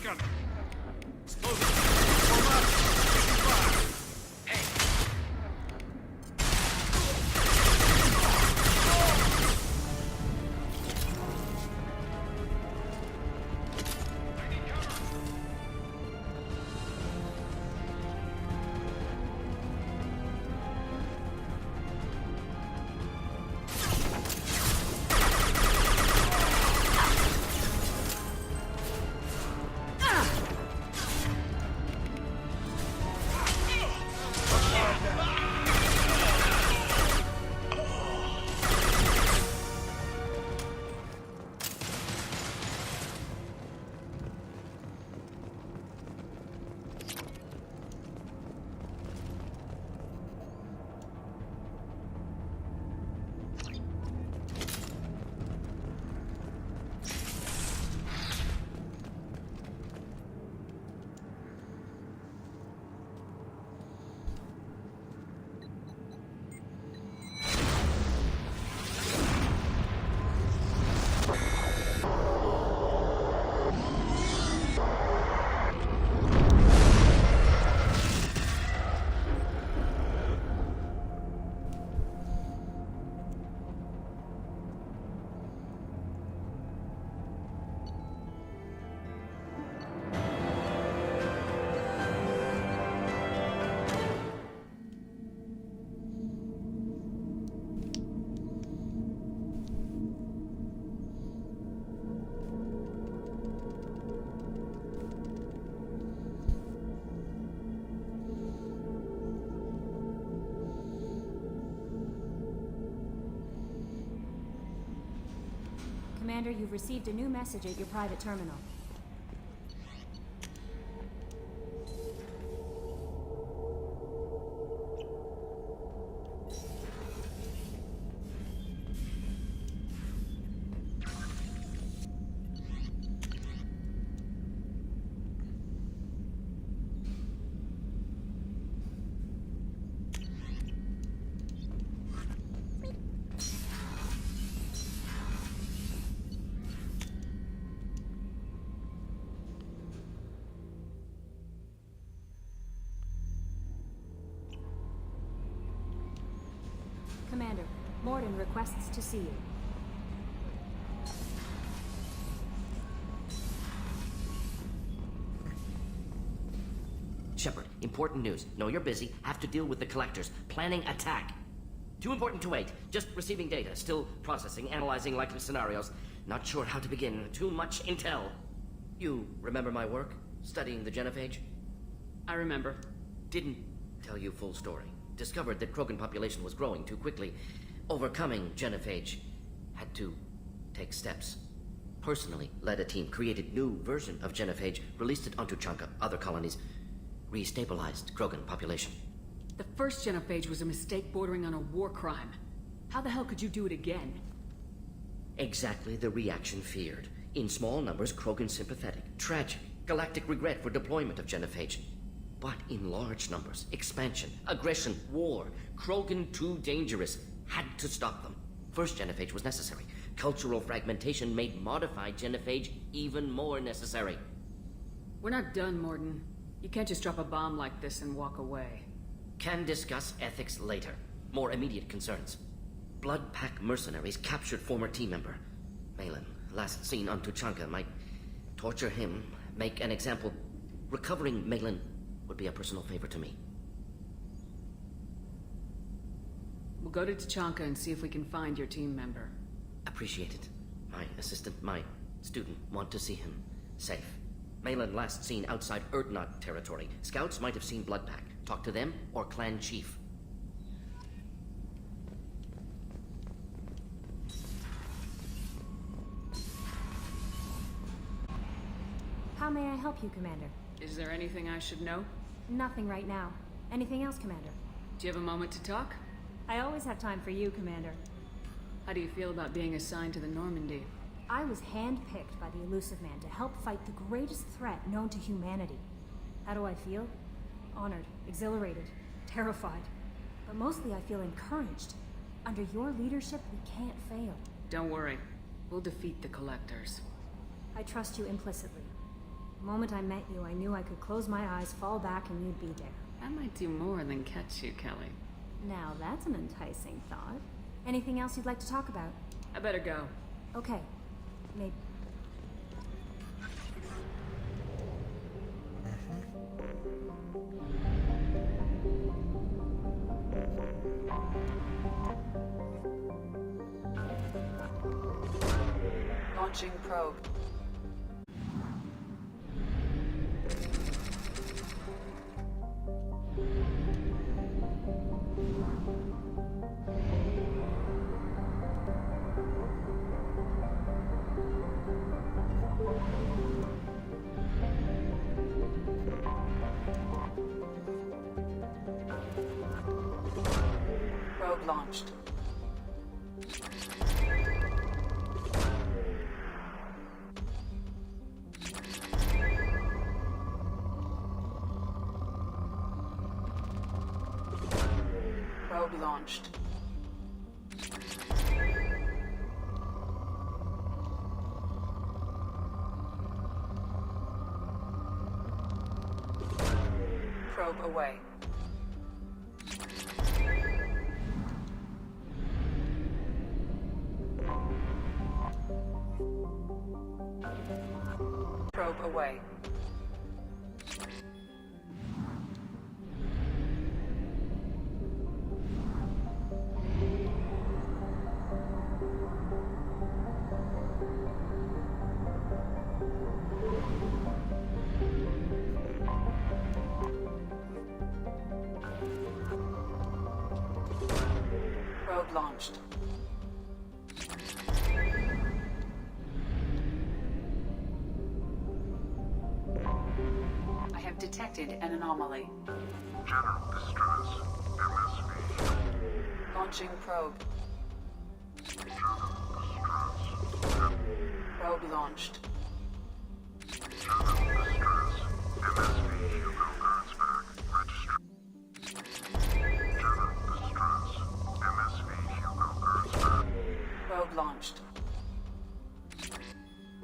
Recon! Explosive! Form up! Taking fire!
Commander, you've received a new message at your private terminal. Commander, Morden requests to see you.
Shepard, important news. Know you're busy. Have to deal with the collectors. Planning attack. Too important to wait. Just receiving data. Still processing, analyzing likely scenarios. Not sure how to begin. Too much intel. You remember my work? Studying the genophage?
I remember.
Didn't tell you full story. Discovered that Krogan population was growing too quickly. Overcoming genophage. Had to take steps. Personally led a team, created new version of genophage, released it onto Tuchanka, other colonies. Restabilized Krogan population.
The first genophage was a mistake bordering on a war crime. How the hell could you do it again?
Exactly the reaction feared. In small numbers, Krogan sympathetic. Tragic. Galactic regret for deployment of genophage. But in large numbers, expansion, aggression, war. Krogan too dangerous. Had to stop them. First genophage was necessary. Cultural fragmentation made modified genophage even more necessary.
We're not done, Morden. You can't just drop a bomb like this and walk away.
Can discuss ethics later. More immediate concerns. Blood Pack mercenaries captured former team member. Malin, last seen on Tuchanka, might torture him, make an example. Recovering Malin would be a personal favor to me.
We'll go to Tuchanka and see if we can find your team member.
Appreciate it. My assistant, my student, want to see him safe. Malin last seen outside Urdnot territory. Scouts might have seen Bloodpack. Talk to them or clan chief.
How may I help you, Commander?
Is there anything I should know?
Nothing right now. Anything else, Commander?
Do you have a moment to talk?
I always have time for you, Commander.
How do you feel about being assigned to the Normandy?
I was handpicked by the Illusive Man to help fight the greatest threat known to humanity. How do I feel? Honored, exhilarated, terrified. But mostly I feel encouraged. Under your leadership, we can't fail.
Don't worry. We'll defeat the Collectors.
I trust you implicitly. The moment I met you, I knew I could close my eyes, fall back, and you'd be there.
I might do more than catch you, Kelly.
Now that's an enticing thought. Anything else you'd like to talk about?
I better go.
Okay. Maybe.
Launching probe. Probe launched. Probe launched. Probe away. Probe away. Probe launched. I have detected an anomaly.
General distress. MSV.
Launching probe.
General distress.
Probe launched.
General distress. MSV Hugo Gernsback. Registry. General distress. MSV Hugo Gernsback.
Probe launched.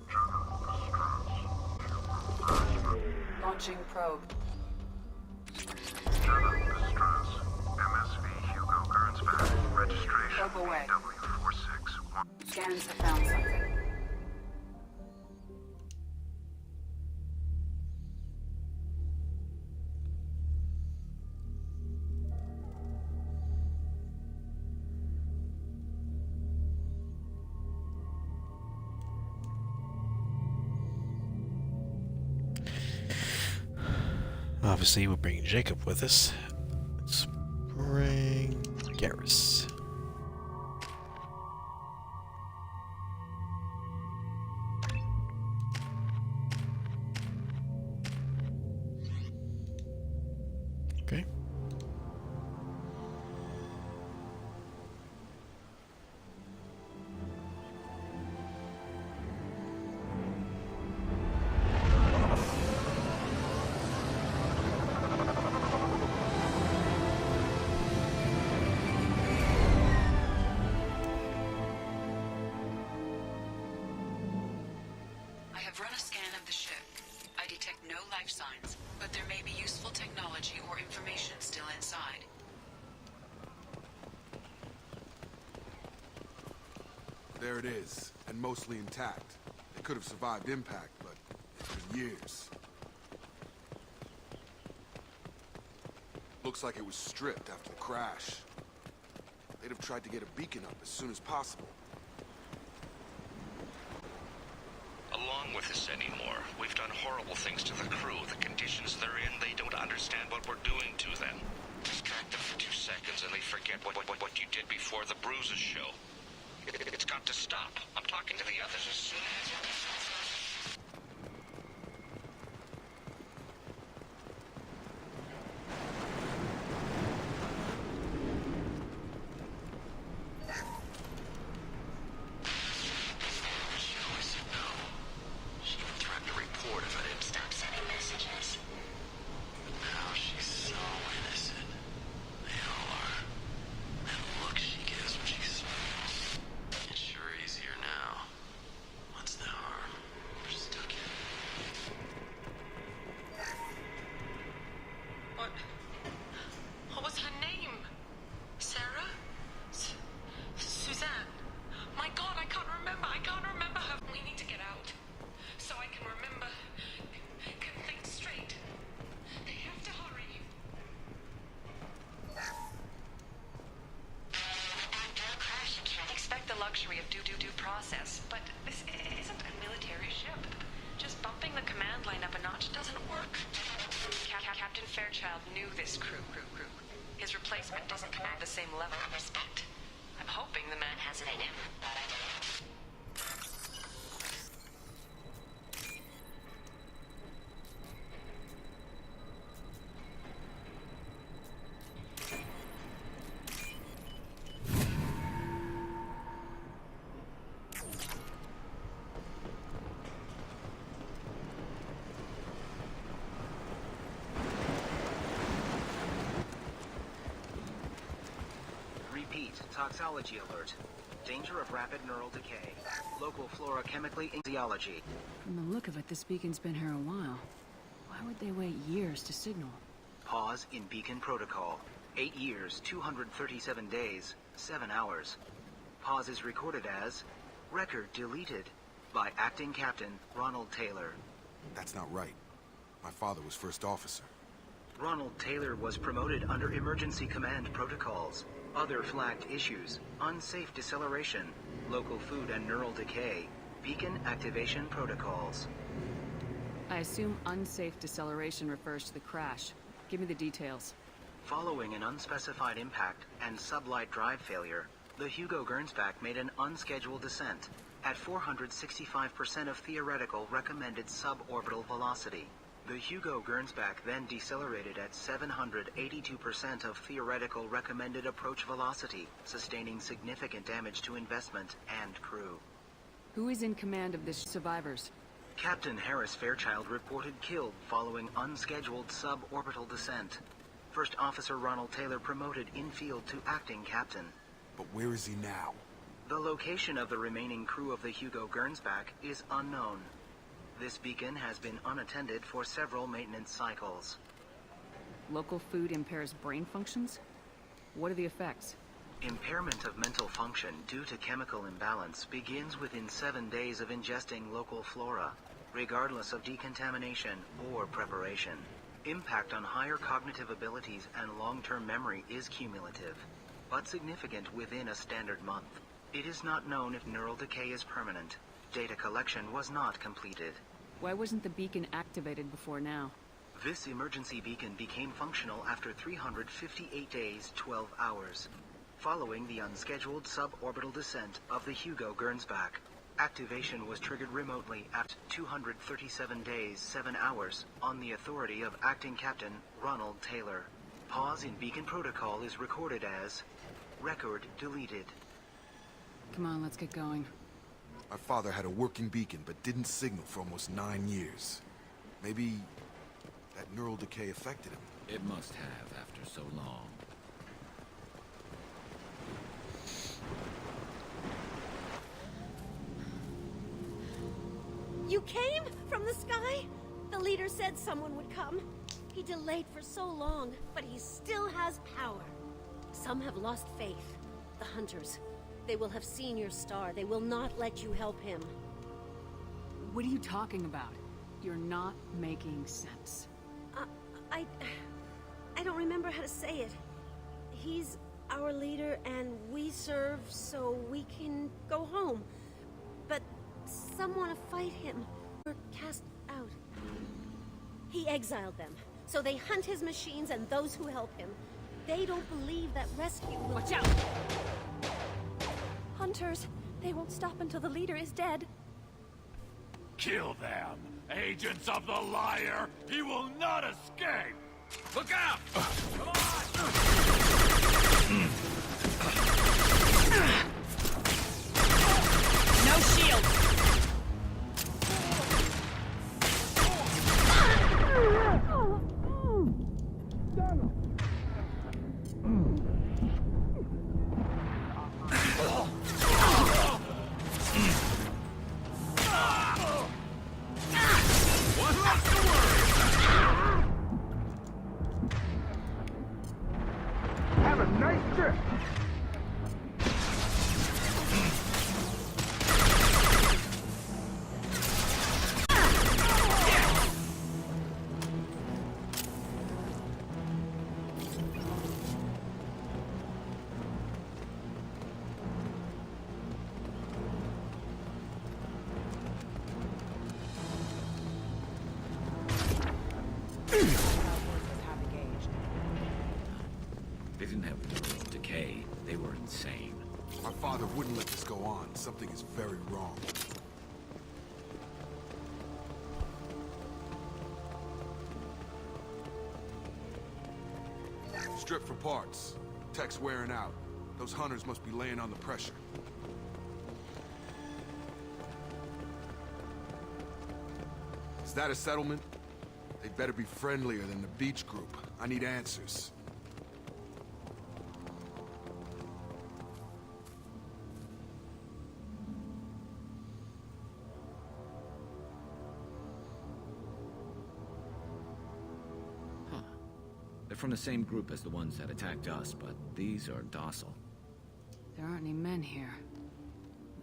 General distress. Hugo Gernsback.
Launching probe.
General distress. MSV Hugo Gernsback. Registration
Probe away.
W461.
Scans have found something.
Obviously, we'll bring Jacob with us. Let's bring Garrus. Okay.
I have run a scan of the ship. I detect no life signs, but there may be useful technology or information still inside.
There it is, and mostly intact. It could have survived impact, but it's been years. Looks like it was stripped after the crash. They'd have tried to get a beacon up as soon as possible.
Along with this anymore. We've done horrible things to the crew. The conditions they're in, they don't understand what we're doing to them. Distract them for 2 seconds and they forget what you did before the bruises show. It's got to stop. I'm talking to the others as soon as...
Fairchild knew this crew. His replacement doesn't command the same level of respect. I'm hoping the man has it in him.
Toxology alert. Danger of rapid neural decay. Local flora chemically physiology.
From the look of it, this beacon's been here a while. Why would they wait years to signal?
Pause in beacon protocol. 8 years, 237 days, 7 hours. Pause is recorded as record deleted by acting captain Ronald Taylor.
That's not right. My father was first officer.
Ronald Taylor was promoted under emergency command protocols. Other flagged issues: unsafe deceleration, local food and neural decay, beacon activation protocols.
I assume unsafe deceleration refers to the crash. Give me the details.
Following an unspecified impact and sublight drive failure, the Hugo Gernsback made an unscheduled descent at 465% of theoretical recommended suborbital velocity. The Hugo Gernsback then decelerated at 782% of theoretical recommended approach velocity, sustaining significant damage to investment and crew.
Who is in command of the survivors?
Captain Harris Fairchild reported killed following unscheduled suborbital descent. First Officer Ronald Taylor promoted in-field to acting captain.
But where is he now?
The location of the remaining crew of the Hugo Gernsback is unknown. This beacon has been unattended for several maintenance cycles.
Local food impairs brain functions? What are the effects?
Impairment of mental function due to chemical imbalance begins within 7 days of ingesting local flora, regardless of decontamination or preparation. Impact on higher cognitive abilities and long-term memory is cumulative, but significant within a standard month. It is not known if neural decay is permanent. Data collection was not completed.
Why wasn't the beacon activated before now?
This emergency beacon became functional after 358 days, 12 hours, following the unscheduled suborbital descent of the Hugo Gernsback. Activation was triggered remotely at 237 days, 7 hours, on the authority of Acting Captain Ronald Taylor. Pause in beacon protocol is recorded as record deleted.
Come on, let's get going.
My father had a working beacon, but didn't signal for almost 9 years. Maybe that neural decay affected him.
It must have after so long.
You came from the sky? The leader said someone would come. He delayed for so long, but he still has power. Some have lost faith. The hunters. They will have seen your star. They will not let you help him.
What are you talking about? You're not making sense.
I don't remember how to say it. He's our leader and we serve so we can go home. But some want to fight him. We're cast out. He exiled them. So they hunt his machines and those who help him. They don't believe that rescue will—
Watch out!
Hunters, they won't stop until the leader is dead.
Kill them! Agents of the liar! He will not escape! Look out! Come on!
No shield!
Have a nice trip!
insane.
My father wouldn't let this go on. Something is very wrong. Strip for parts. Tech's wearing out. Those hunters must be laying on the pressure. Is that a settlement? They'd better be friendlier than the beach group. I need answers.
They're from the same group as the ones that attacked us, but these are docile.
There aren't any men here.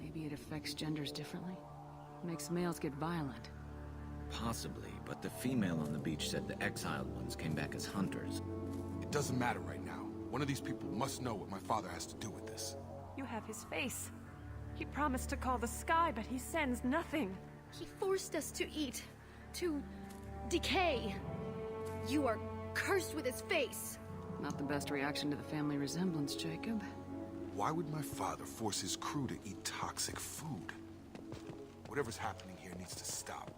Maybe it affects genders differently? Makes males get violent.
Possibly, but the female on the beach said the exiled ones came back as hunters.
It doesn't matter right now. One of these people must know what my father has to do with this.
You have his face. He promised to call the sky, but he sends nothing.
He forced us to eat, to decay. You are cursed with his face.
Not the best reaction to the family resemblance, Jacob.
Why would my father force his crew to eat toxic food? Whatever's happening here needs to stop.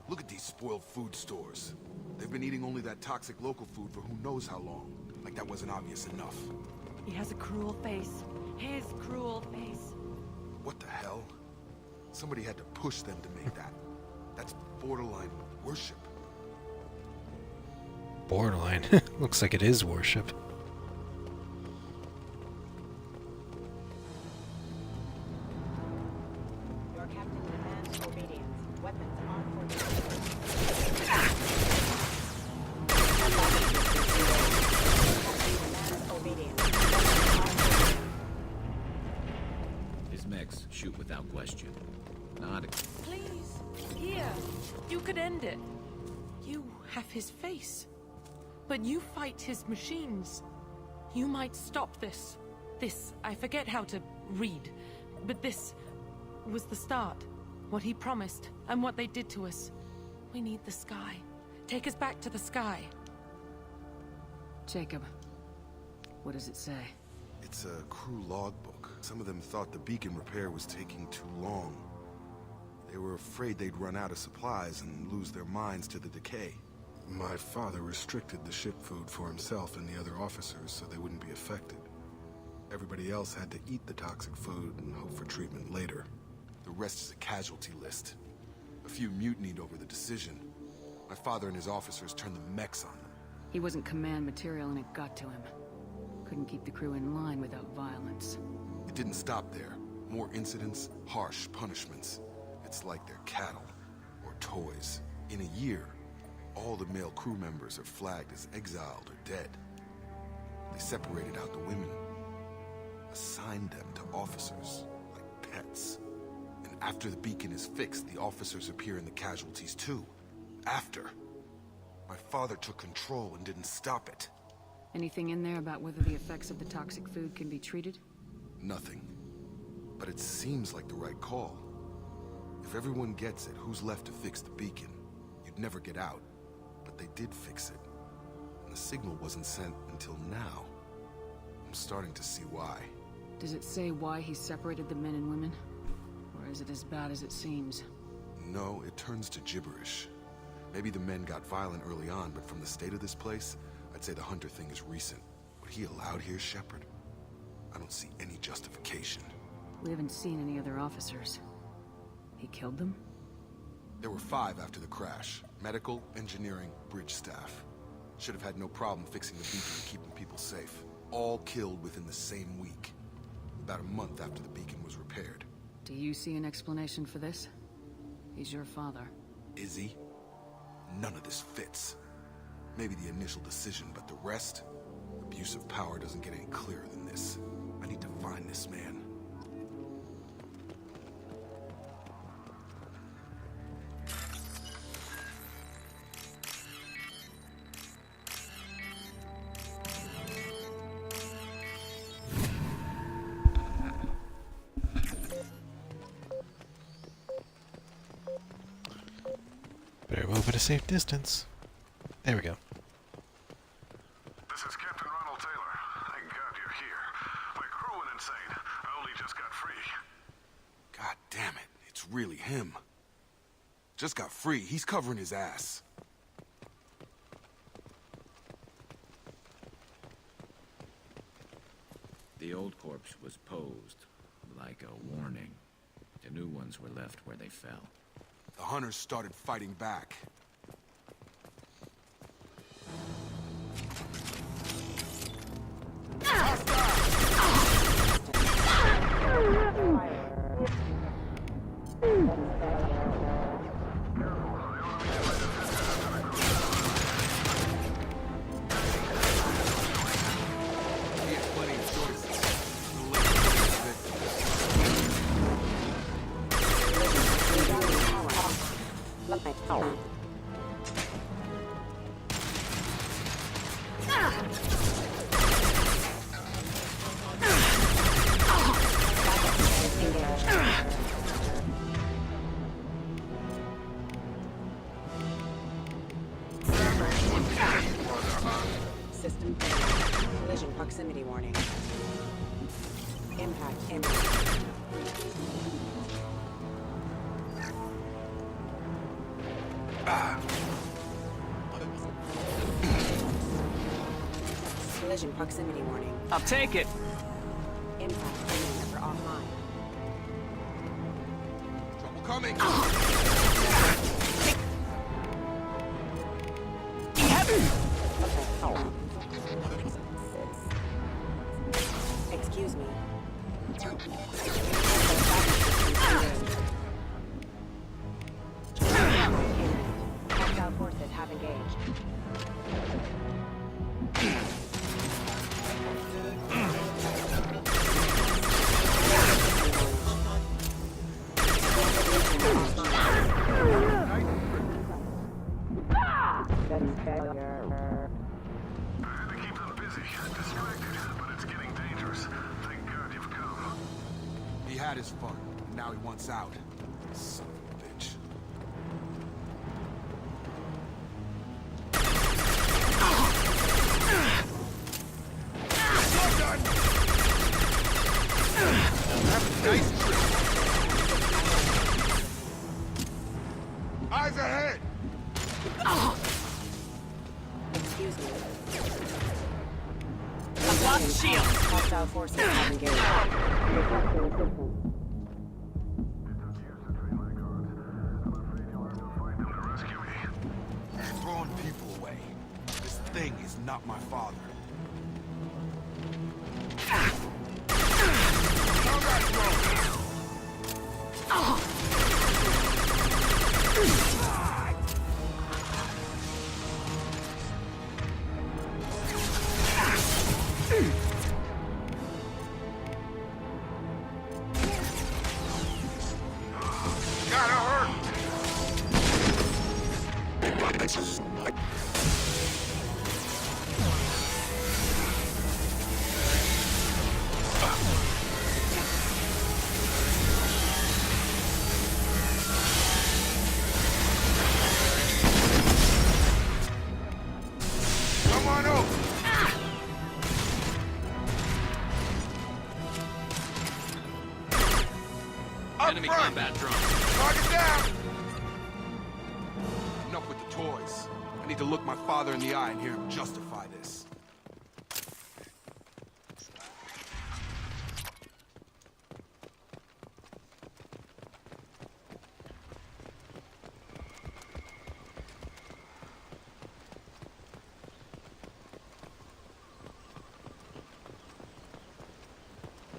Look at these spoiled food stores. They've been eating only that toxic local food for who knows how long. Like that wasn't obvious enough.
He has a cruel face. His cruel face.
What the hell? Somebody had to push them to make that. That's borderline worship.
Borderline. Looks like it is worship.
Your captain demands obedience. Weapons on
His mechs shoot without question. Not a...
Please, here. You could end it. You have his face. But you fight his machines. You might stop this. This, I forget how to read. But this was the start. What he promised, and what they did to us. We need the sky. Take us back to the sky.
Jacob, what does it say?
It's a crew logbook. Some of them thought the beacon repair was taking too long. They were afraid they'd run out of supplies and lose their minds to the decay. My father restricted the ship food for himself and the other officers so they wouldn't be affected. Everybody else had to eat the toxic food and hope for treatment later. The rest is a casualty list. A few mutinied over the decision. My father and his officers turned the mechs on them.
He wasn't command material and it got to him. Couldn't keep the crew in line without violence.
It didn't stop there. More incidents, harsh punishments. It's like they're cattle or toys. In a year, all the male crew members are flagged as exiled or dead. They separated out the women, assigned them to officers, like pets. And after the beacon is fixed, the officers appear in the casualties too. After. My father took control and didn't stop it.
Anything in there about whether the effects of the toxic food can be treated?
Nothing. But it seems like the right call. If everyone gets it, who's left to fix the beacon? You'd never get out. But they did fix it. And the signal wasn't sent until now. I'm starting to see why.
Does it say why he separated the men and women? Or is it as bad as it seems?
No, it turns to gibberish. Maybe the men got violent early on, but from the state of this place, I'd say the Hunter thing is recent. What he allowed here, Shepard? I don't see any justification.
We haven't seen any other officers. He killed them?
There were 5 after the crash. Medical, engineering, bridge staff. Should have had no problem fixing the beacon and keeping people safe. All killed within the same week. About a month after the beacon was repaired.
Do you see an explanation for this? He's your father.
Is he? None of this fits. Maybe the initial decision, but the rest? Abuse of power doesn't get any clearer than this. I need to find this man.
Very well, but a safe distance. There we go.
This is Captain Ronald Taylor. Thank God you're here. My
really him. Just got free. He's covering his ass.
The old corpse was posed like a warning. The new ones were left where they fell.
The hunters started fighting back.
System failure. Collision proximity warning. Impact imminent. Collision proximity warning.
I'll take it.
Impact imminent for offline.
Trouble coming.
Excuse me. Hostile forces have engaged.
He had his fun. Now he wants out. Son of a bitch. Nice trick. Eyes ahead.
Excuse me.
I've lost shield.
Hostile forces have engaged. Requesting assistance.
Throwing people away. This thing is not my father.
Gotta hurt! Come on over!
Enemy combat drone.
Target down! Enough with the toys. I need to look my father in the eye and hear him justify this.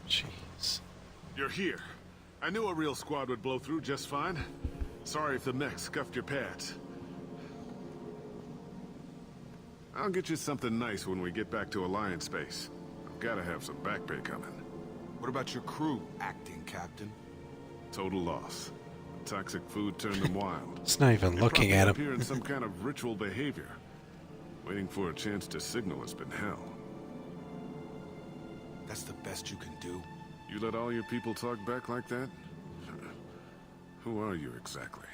Jeez.
You're here. I knew a real squad would blow through just fine. Sorry if the mech scuffed your pads. I'll get you something nice when we get back to Alliance space. I've gotta have some back pay coming.
What about your crew, acting captain?
Total loss. Toxic food turned them wild.
It's not even looking at him.
Appear in some kind of ritual behavior. Waiting for a chance to signal has been hell.
That's the best you can do?
You let all your people talk back like that? Who are you exactly?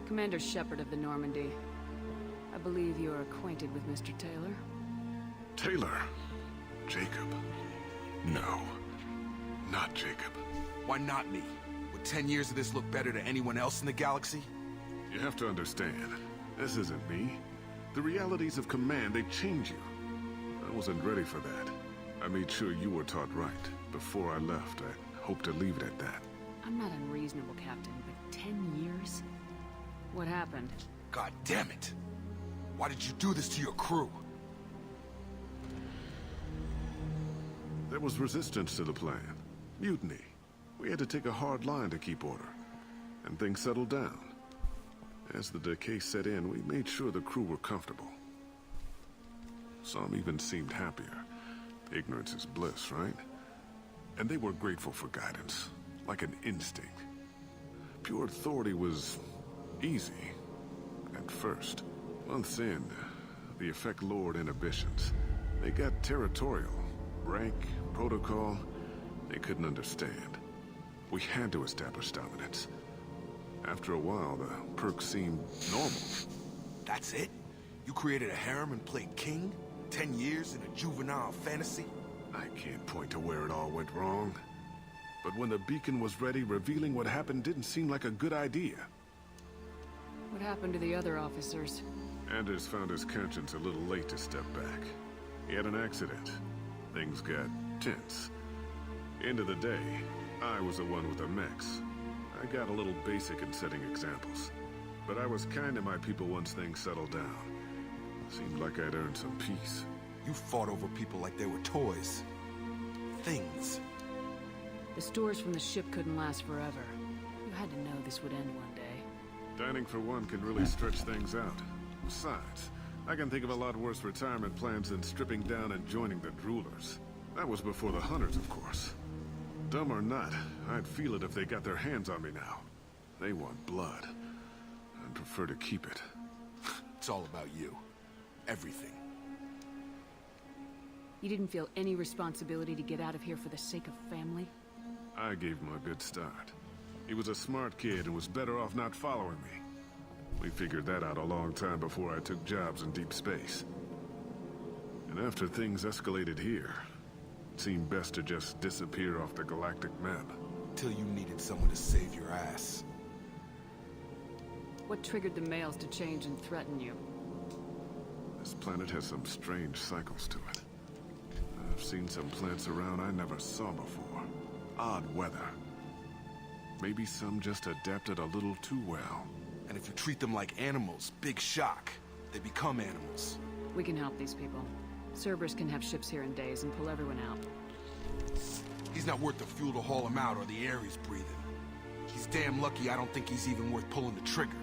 Commander Shepard of the Normandy. I believe you are acquainted with Mr. Taylor.
Taylor? Jacob? No. not Jacob.
Why not me? Would 10 years of this look better to anyone else in the galaxy?
You have to understand, this isn't me. The realities of command, they change you. I wasn't ready for that. I made sure you were taught right. Before I left, I hoped to leave it at that.
I'm not unreasonable, Captain, but 10 years? What happened?
God damn it! Why did you do this to your crew?
There was resistance to the plan. Mutiny. We had to take a hard line to keep order. And things settled down. As the decay set in, we made sure the crew were comfortable. Some even seemed happier. Ignorance is bliss, right? And they were grateful for guidance, like an instinct. Pure authority was easy, at first. Months in, the effect lowered inhibitions. They got territorial. Rank, protocol, they couldn't understand. We had to establish dominance. After a while, the perks seemed normal.
That's it? You created a harem and played king? 10 years in a juvenile fantasy?
I can't point to where it all went wrong. But when the beacon was ready, revealing what happened didn't seem like a good idea.
What happened to the other officers?
Anders found his conscience a little late to step back. He had an accident. Things got tense. End of the day, I was the one with the mechs. I got a little basic in setting examples. But I was kind to my people once things settled down. Seemed like I'd earned some peace.
You fought over people like they were toys. Things.
The stores from the ship couldn't last forever. You had to know this would end one day.
Dining for one can really stretch things out. Besides, I can think of a lot worse retirement plans than stripping down and joining the Droolers. That was before the Hunters, of course. Dumb or not, I'd feel it if they got their hands on me now. They want blood. I'd prefer to keep it.
It's all about you. Everything.
You didn't feel any responsibility to get out of here for the sake of family?
I gave him a good start. He was a smart kid and was better off not following me. We figured that out a long time before I took jobs in deep space. And after things escalated here, it seemed best to just disappear off the galactic map.
Till you needed someone to save your ass.
What triggered the males to change and threaten you?
This planet has some strange cycles to it. I've seen some plants around I never saw before. Odd weather. Maybe some just adapted a little too well.
And if you treat them like animals, big shock. They become animals.
We can help these people. Cerberus can have ships here in days and pull everyone out.
He's not worth the fuel to haul him out or the air he's breathing. He's damn lucky I don't think he's even worth pulling the trigger.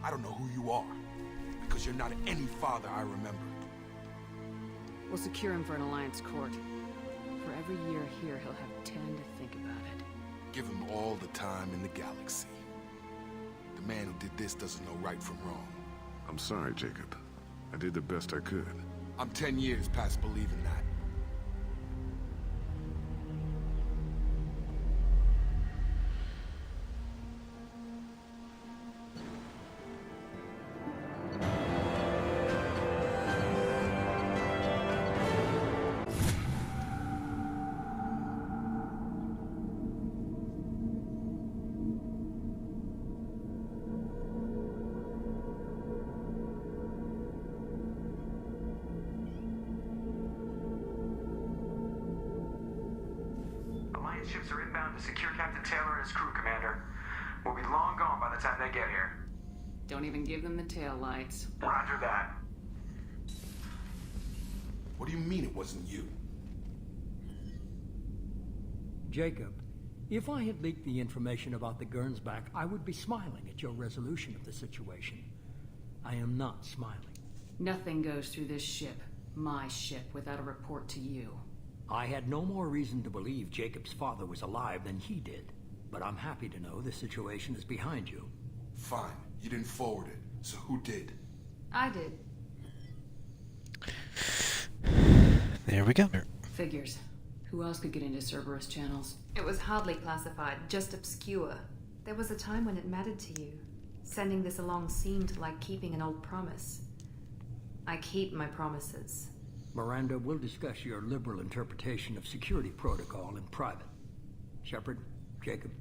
I don't know who you are, because you're not any father I remember.
We'll secure him for an Alliance court. For every year here, he'll have 10 to think about it.
Give him all the time in the galaxy. The man who did this doesn't know right from wrong.
I'm sorry, Jacob. I did the best I could.
I'm 10 years past believing that.
Ships are inbound to secure Captain Taylor and his crew, Commander. We'll be long gone by the time they get here.
Don't even give them the tail lights.
Roger that.
What do you mean it wasn't you?
Jacob, if I had leaked the information about the Gernsback, I would be smiling at your resolution of the situation. I am not smiling.
Nothing goes through this ship, my ship, without a report to you.
I had no more reason to believe Jacob's father was alive than he did. But I'm happy to know the situation is behind you.
Fine. You didn't forward it. So who did?
I did.
There we go.
Figures. Who else could get into Cerberus channels?
It was hardly classified, just obscure. There was a time when it mattered to you. Sending this along seemed like keeping an old promise. I keep my promises.
Miranda, we'll discuss your liberal interpretation of security protocol in private. Shepard, Jacob.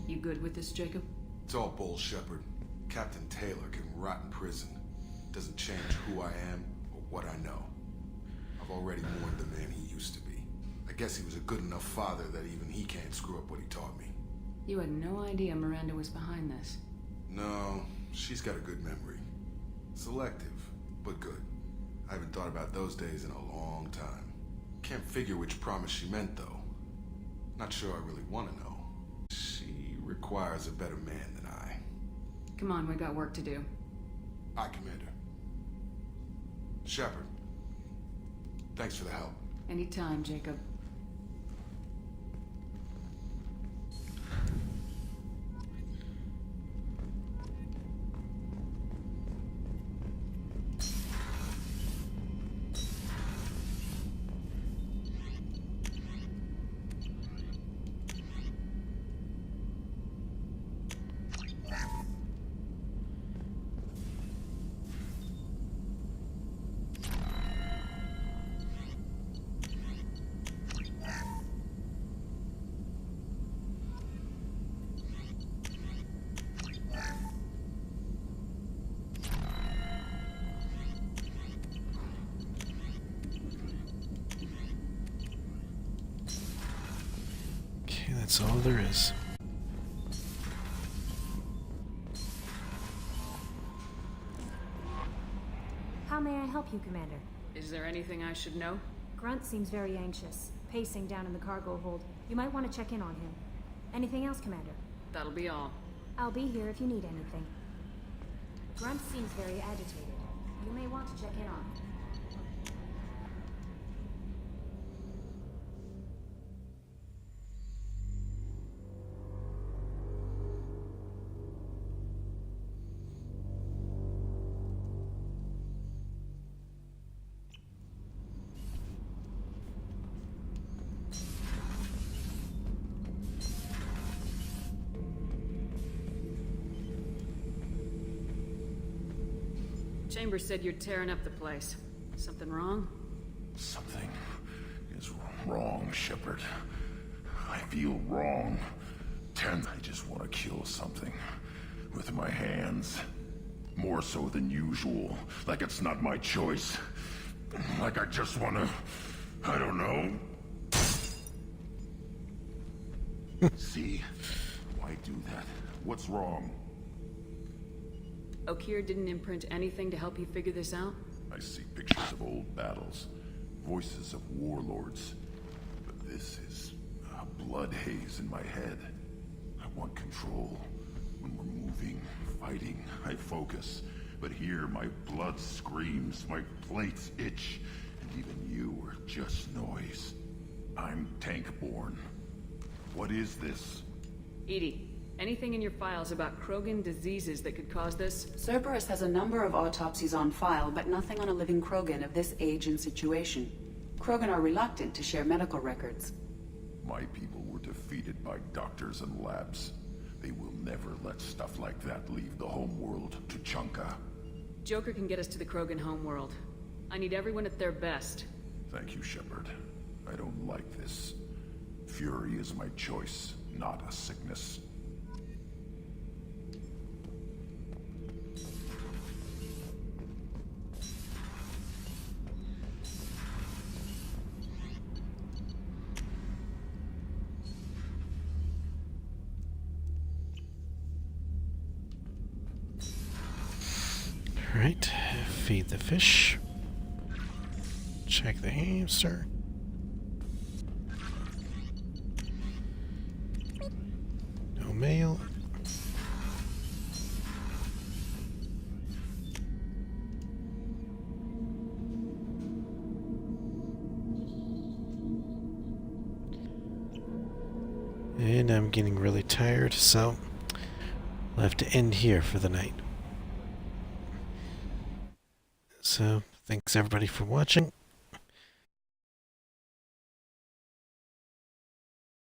You good with this, Jacob?
It's all bull, Shepard. Captain Taylor can rot in prison. Doesn't change who I am or what I know. I've already mourned the man he used to be. I guess he was a good enough father that even he can't screw up what he taught me.
You had no idea Miranda was behind this.
No, she's got a good memory. Selective, but good. I haven't thought about those days in a long time. Can't figure which promise she meant, though. Not sure I really want to know. She requires a better man than I.
Come on, we got work to do.
Aye, Commander. Shepard, thanks for the help.
Anytime, Jacob.
That's all there is.
How may I help you, Commander?
Is there anything I should know?
Grunt seems very anxious, pacing down in the cargo hold. You might want to check in on him. Anything else, Commander?
That'll be all.
I'll be here if you need anything. Grunt seems very agitated. You may want to check in on him.
Chambers said you're tearing up the place. Something wrong?
Something is wrong, Shepard. I feel wrong. I just want to kill something. With my hands. More so than usual. Like it's not my choice. Like I just want to... I don't know. See? Why do that? What's wrong?
Okeer didn't imprint anything to help you figure this out?
I see pictures of old battles, voices of warlords. But this is a blood haze in my head. I want control. When we're moving, fighting, I focus. But here, my blood screams, my plates itch, and even you are just noise. I'm tank-born. What is this?
EDI, anything in your files about Krogan diseases that could cause this?
Cerberus has a number of autopsies on file, but nothing on a living Krogan of this age and situation. Krogan are reluctant to share medical records.
My people were defeated by doctors and labs. They will never let stuff like that leave the homeworld to Chunka.
Joker can get us to the Krogan homeworld. I need everyone at their best.
Thank you, Shepard. I don't like this. Fury is my choice, not a sickness.
Alright, feed the fish. Check the hamster. No mail. And I'm getting really tired, so I'll have to end here for the night. So, thanks everybody for watching.